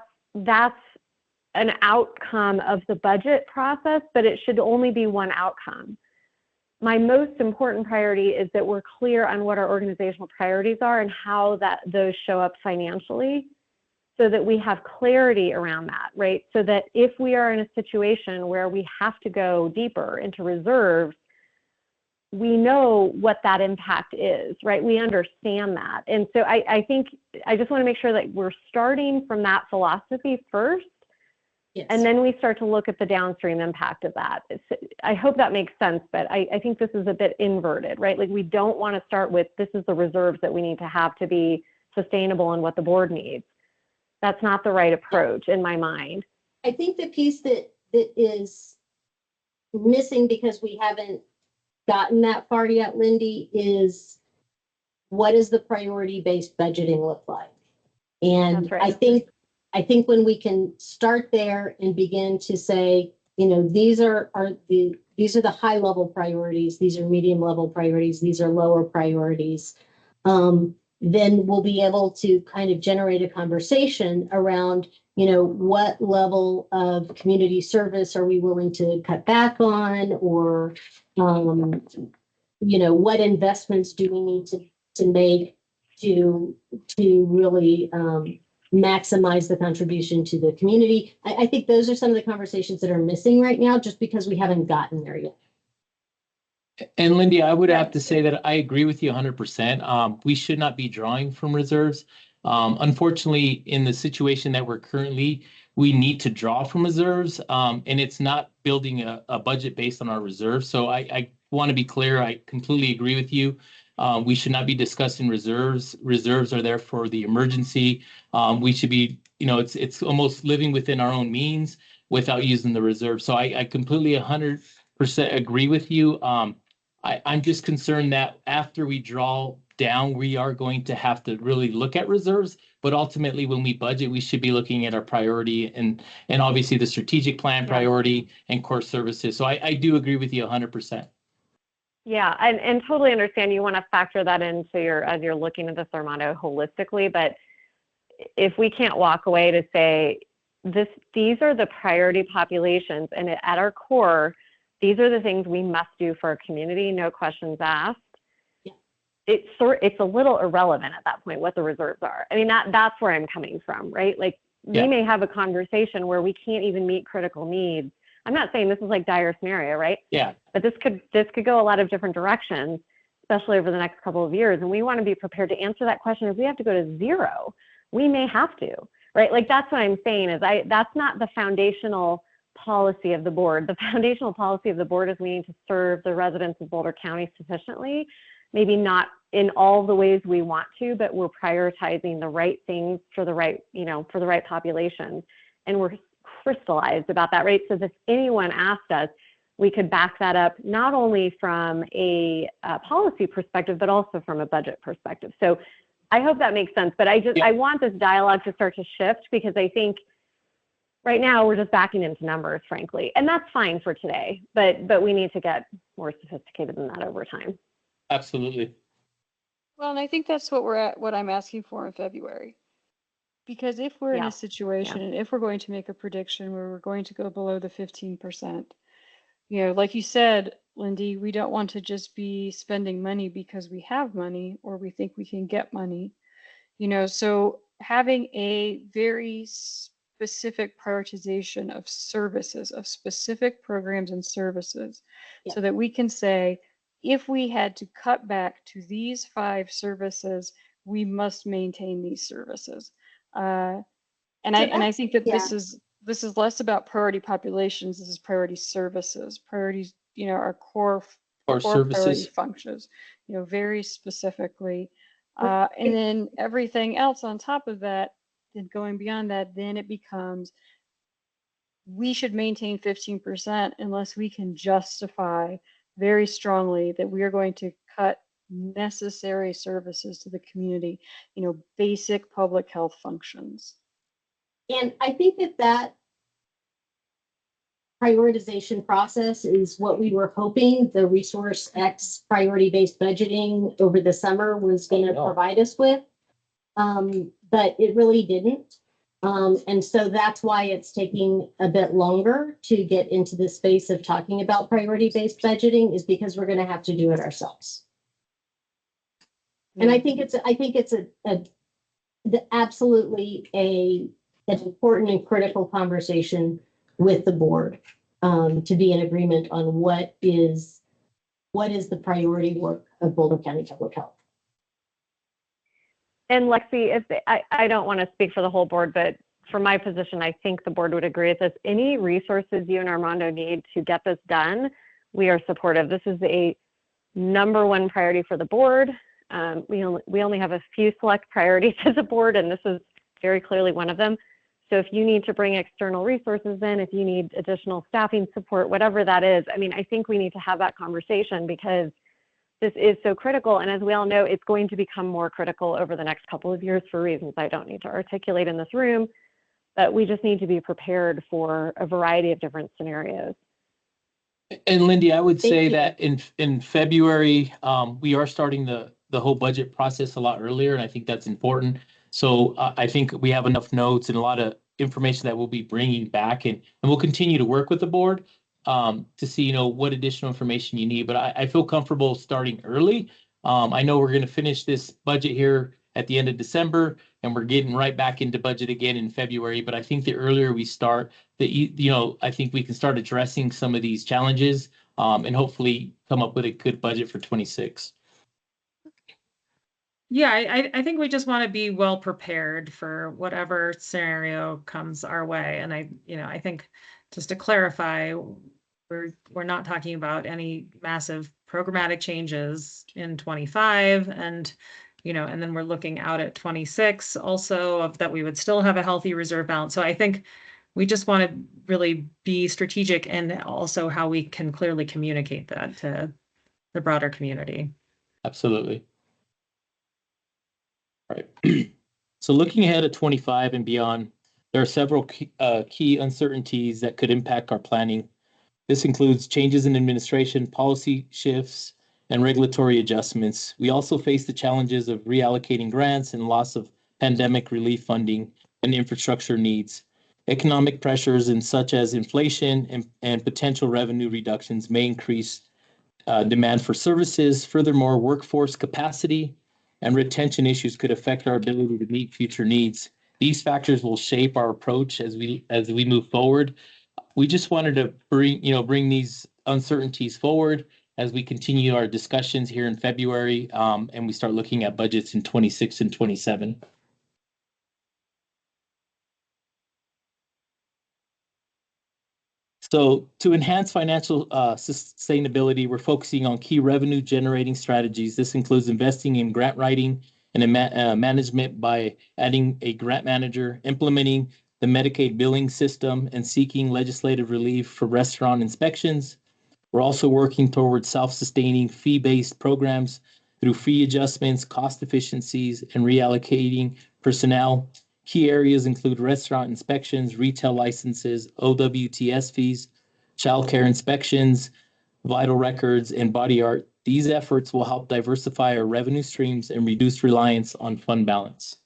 an outcome of the budget process, but it should only be one outcome. My most important priority is that we're clear on what our organizational priorities are and how those show up financially, so that we have clarity around that, right? So that if we are in a situation where we have to go deeper into reserves, we know what that impact is, right? We understand that. And so I think I just want to make sure that we're starting from that philosophy first. Yes. And then we start to look at the downstream impact of that. I hope that makes sense, but I think this is a bit inverted, right? Like, we don't want to start with, this is the reserves that we need to have to be sustainable and what the board needs. That's not the right approach in my mind. I think the piece that is missing, because we haven't gotten that far yet, Lindy, is what does the priority-based budgeting look like? And That's right. I think when we can start there and begin to say, you know, these are the high level priorities, these are medium level priorities, these are lower priorities, then we'll be able to kind of generate a conversation around, you know, what level of community service are we willing to cut back on, or, you know, what investments do we need to make to really maximize the contribution to the community. I think those are some of the conversations that are missing right now, just because we haven't gotten there yet. And Lindy, I would have to say that I agree with you 100%. We should not be drawing from reserves. Unfortunately, in the situation that we're currently, we need to draw from reserves, and it's not building a budget based on our reserves. So I want to be clear. I completely agree with you. We should not be discussing reserves. Reserves are there for the emergency. We should be, you know, it's almost living within our own means without using the reserve. So I completely 100% agree with you. I'm just concerned that after we draw down, we are going to have to really look at reserves. But ultimately, when we budget, we should be looking at our priority and obviously the strategic plan priority and core services. So I do agree with you 100%. Yeah, and totally understand you want to factor that into as you're looking at this, Armando, holistically. But if we can't walk away to say these are the priority populations, and at our core, these are the things we must do for our community, no questions asked. Yeah. It's a little irrelevant at that point what the reserves are. I mean, that's where I'm coming from, right? Like, we may have a conversation where we can't even meet critical needs. I'm not saying this is like dire scenario, right? Yeah. But this could go a lot of different directions, especially over the next couple of years. And we want to be prepared to answer that question. If we have to go to zero, we may have to, right? Like, that's what I'm saying is that's not the foundational policy of the board. The foundational policy of the board is we need to serve the residents of Boulder County sufficiently, maybe not in all the ways we want to, but we're prioritizing the right things for the right, for the right populations. And we're crystallized about that, right? So if anyone asked us, we could back that up not only from a policy perspective, but also from a budget perspective. So I hope that makes sense. But I want this dialogue to start to shift, because I think right now we're just backing into numbers, frankly, and that's fine for today. But we need to get more sophisticated than that over time. Absolutely. Well, and I think that's what I'm asking for in February. Because if we're in Yeah, a situation, and if we're going to make a prediction where we're going to go below the 15%, like you said, Lindy, we don't want to just be spending money because we have money or we think we can get money. So having a very specific prioritization of services, of specific programs and services, Yeah. so that we can say, if we had to cut back to these 5 services, we must maintain these services. And I think that Yeah. this is less about priority populations. This is priority services, priorities, our core priority services. functions, very specifically. And then everything else on top of that, then going beyond that, then it becomes, we should maintain 15% unless we can justify very strongly that we are going to cut necessary services to the community, basic public health functions. And I think that prioritization process is what we were hoping the Resource X priority-based budgeting over the summer was going to provide us with. But it really didn't. And so that's why it's taking a bit longer to get into the space of talking about priority-based budgeting, is because we're going to have to do it ourselves. And I think it's absolutely an important and critical conversation with the board, to be in agreement on what is the priority work of Boulder County Public Health. And Lexi, I don't want to speak for the whole board, but from my position, I think the board would agree with this. Any resources you and Armando need to get this done, we are supportive. This is a #1 priority for the board. We only have a few select priorities as a board, and this is very clearly one of them. So if you need to bring external resources in, if you need additional staffing support, whatever that is, I think we need to have that conversation, because this is so critical. And as we all know, it's going to become more critical over the next couple of years for reasons I don't need to articulate in this room, but we just need to be prepared for a variety of different scenarios. And Lindy, I would say that in February, we are starting the whole budget process a lot earlier, and I think that's important. So I think we have enough notes and a lot of information that we'll be bringing back, and we'll continue to work with the board to see, what additional information you need. But I feel comfortable starting early. I know we're going to finish this budget here at the end of December, and we're getting right back into budget again in February. But I think the earlier we start, I think we can start addressing some of these challenges, and hopefully come up with a good budget for 26. Yeah, I think we just want to be well prepared for whatever scenario comes our way. And I think, just to clarify, we're not talking about any massive programmatic changes in 25, and and then we're looking out at 26 also, of that we would still have a healthy reserve balance. So I think we just want to really be strategic, and also how we can clearly communicate that to the broader community. Absolutely. All right. So looking ahead at 25 and beyond, there are several key uncertainties that could impact our planning. This includes changes in administration, policy shifts, and regulatory adjustments. We also face the challenges of reallocating grants and loss of pandemic relief funding and infrastructure needs. Economic pressures, such as inflation and potential revenue reductions, may increase demand for services. Furthermore, workforce capacity and retention issues could affect our ability to meet future needs. These factors will shape our approach as we move forward. We just wanted to bring these uncertainties forward as we continue our discussions here in February, and we start looking at budgets in 26 and 27. So to enhance financial sustainability, we're focusing on key revenue generating strategies. This includes investing in grant writing and management by adding a grant manager, implementing the Medicaid billing system, and seeking legislative relief for restaurant inspections. We're also working towards self-sustaining fee-based programs through fee adjustments, cost efficiencies, and reallocating personnel. Key areas include restaurant inspections, retail licenses, OWTS fees, childcare inspections, vital records, and body art These efforts will help diversify our revenue streams and reduce reliance on fund balance.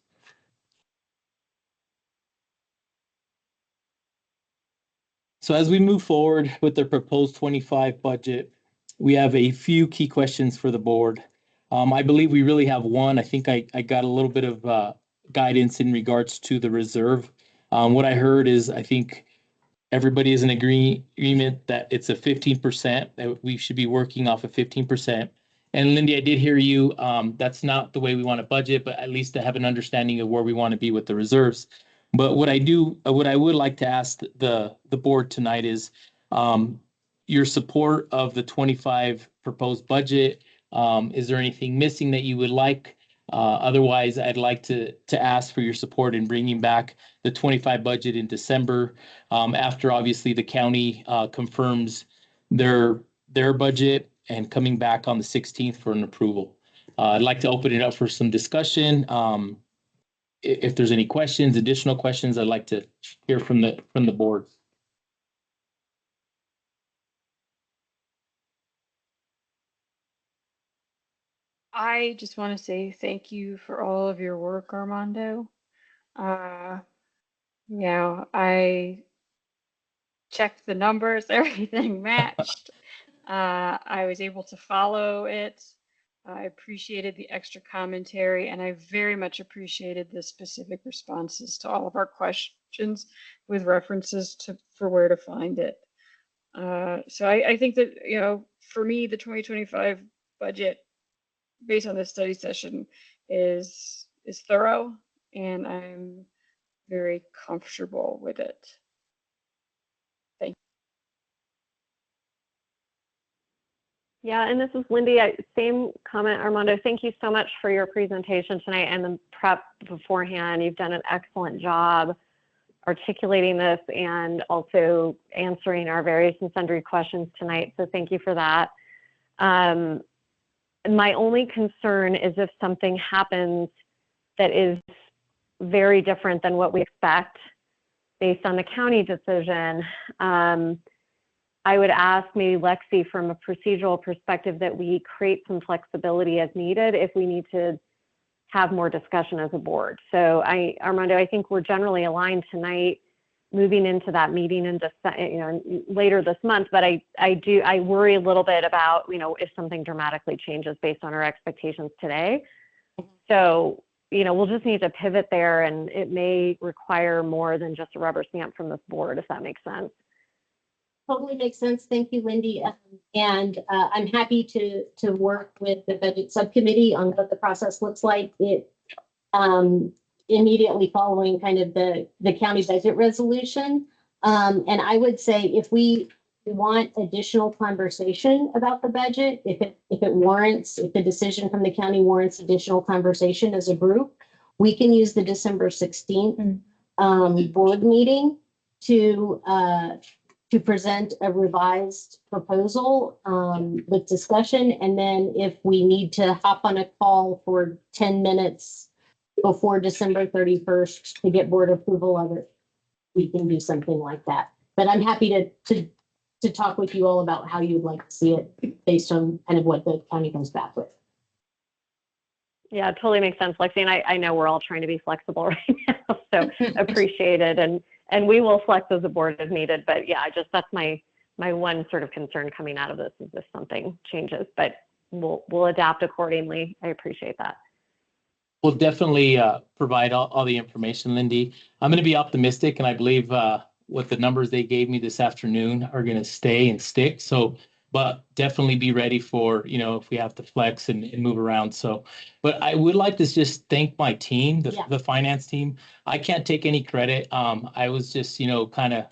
So as we move forward with the proposed 25 budget, we have a few key questions for the board. I believe we really have one. I think I got a little bit of guidance in regards to the reserve. What I heard is I think everybody is in agreement that it's a 15%, that we should be working off of 15%. And Lindy, I did hear you. That's not the way we want to budget, but at least to have an understanding of where we want to be with the reserves. But what I would like to ask the board tonight is your support of the 25 proposed budget. Is there anything missing that you would like? Otherwise, I'd like to ask for your support in bringing back the 25 budget in December, after obviously the county confirms their budget and coming back on the 16th for an approval. I'd like to open it up for some discussion. If there's any questions, additional questions, I'd like to hear from the board. I just want to say thank you for all of your work, Armando. I checked the numbers, everything matched. I was able to follow it. I appreciated the extra commentary, and I very much appreciated the specific responses to all of our questions with references for where to find it. So I think that, for me, the 2025 budget, based on this study session, is thorough, and I'm very comfortable with it. Thank you. Yeah, and this is Lindy. Same comment, Armando. Thank you so much for your presentation tonight and the prep beforehand. You've done an excellent job articulating this and also answering our various and sundry questions tonight. So thank you for that. My only concern is if something happens that is very different than what we expect based on the county decision. I would ask maybe Lexi, from a procedural perspective, that we create some flexibility as needed if we need to have more discussion as a board. So Armando, I think we're generally aligned tonight moving into that meeting in later this month, but I worry a little bit about, if something dramatically changes based on our expectations today. So, we'll just need to pivot there, and it may require more than just a rubber stamp from this board, if that makes sense. Totally makes sense. Thank you, Lindy. And I'm happy to work with the budget subcommittee on what the process looks like. It immediately following kind of the county budget resolution. And I would say if we want additional conversation about the budget, if the decision from the county warrants additional conversation as a group, we can use the December 16th board meeting to present a revised proposal with discussion. And then if we need to hop on a call for 10 minutes before December 31st to get board approval of it, we can do something like that. But I'm happy to talk with you all about how you'd like to see it based on kind of what the county comes back with. Yeah, it totally makes sense, Lexi. And I know we're all trying to be flexible right now, so appreciate it. And we will flex as a board as needed. But yeah, that's my one sort of concern coming out of this, is if something changes, but we'll adapt accordingly. I appreciate that. We'll definitely provide all the information, Lindy. I'm going to be optimistic, and I believe what the numbers they gave me this afternoon are going to stay and stick. So, but definitely be ready for, if we have to flex and move around. So, but I would like to just thank my team, the finance team. I can't take any credit. I was just, kind of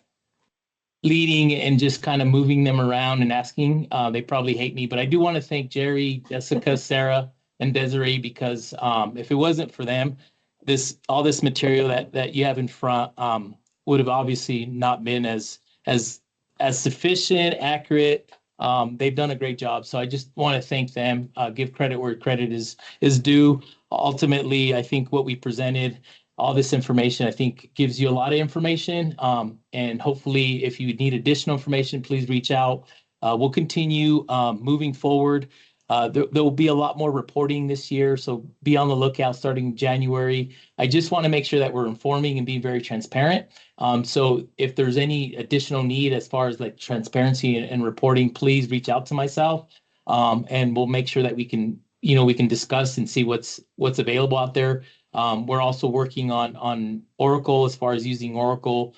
leading and just kind of moving them around and asking. They probably hate me, but I do want to thank Jerry, Jessica, Sarah, and Desiree, because if it wasn't for them, all this material that you have in front would have obviously not been as sufficient, accurate. They've done a great job. So I just want to thank them, give credit where credit is due. Ultimately, I think what we presented, all this information, I think gives you a lot of information. And hopefully, if you need additional information, please reach out. We'll continue moving forward. There will be a lot more reporting this year, so be on the lookout starting January. I just want to make sure that we're informing and being very transparent. So if there's any additional need as far as like transparency and reporting, please reach out to myself. And we'll make sure that we can, we can discuss and see what's available out there. We're also working on Oracle as far as using Oracle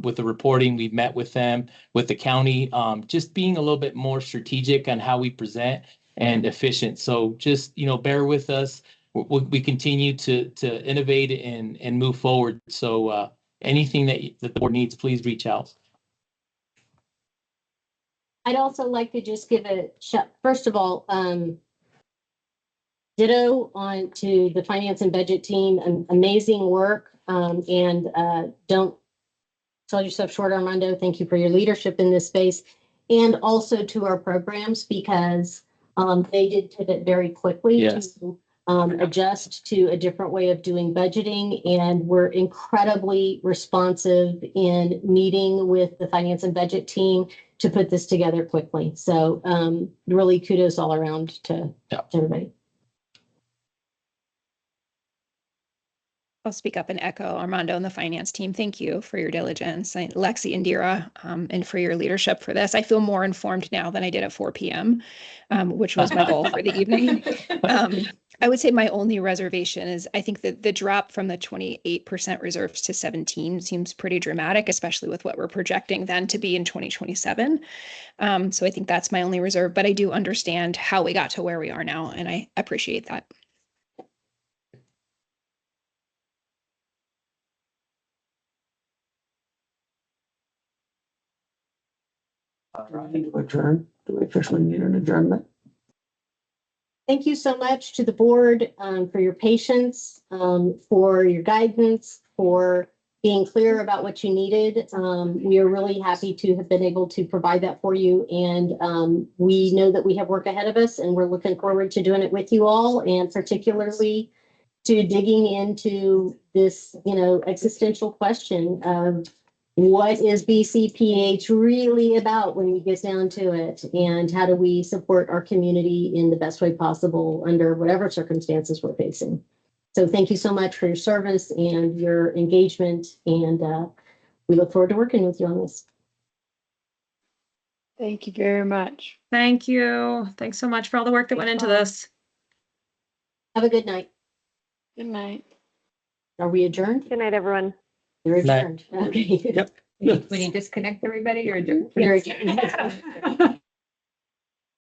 with the reporting. We've met with them, with the county, just being a little bit more strategic on how we present and efficient. So just, bear with us. We continue to innovate and move forward. So anything that the board needs, please reach out. I'd also like to just give a shout, first of all, ditto on to the finance and budget team, amazing work. Don't sell yourself short, Armando. Thank you for your leadership in this space. And also to our programs, because they did pivot very quickly to adjust to a different way of doing budgeting. And we're incredibly responsive in meeting with the finance and budget team to put this together quickly. So really kudos all around to everybody. I'll speak up and echo Armando and the finance team. Thank you for your diligence, Lexi and Dira, and for your leadership for this. I feel more informed now than I did at 4 p.m., which was my goal for the evening. I would say my only reservation is I think that the drop from the 28% reserves to 17 seems pretty dramatic, especially with what we're projecting then to be in 2027. So I think that's my only reserve, but I do understand how we got to where we are now, and I appreciate that. Do we need to adjourn? Do we officially need an adjournment? Thank you so much to the board for your patience, for your guidance, for being clear about what you needed. We are really happy to have been able to provide that for you. And we know that we have work ahead of us, and we're looking forward to doing it with you all, and particularly to digging into this, existential question of what is BCPH really about when we get down to it, and how do we support our community in the best way possible under whatever circumstances we're facing. So thank you so much for your service and your engagement, and we look forward to working with you on this. Thank you very much. Thank you. Thanks so much for all the work that went into this. Have a good night. Good night. Are we adjourned? Good night, everyone. We're adjourned. Okay. Yep. When you disconnect everybody or adjourn? We're adjourned.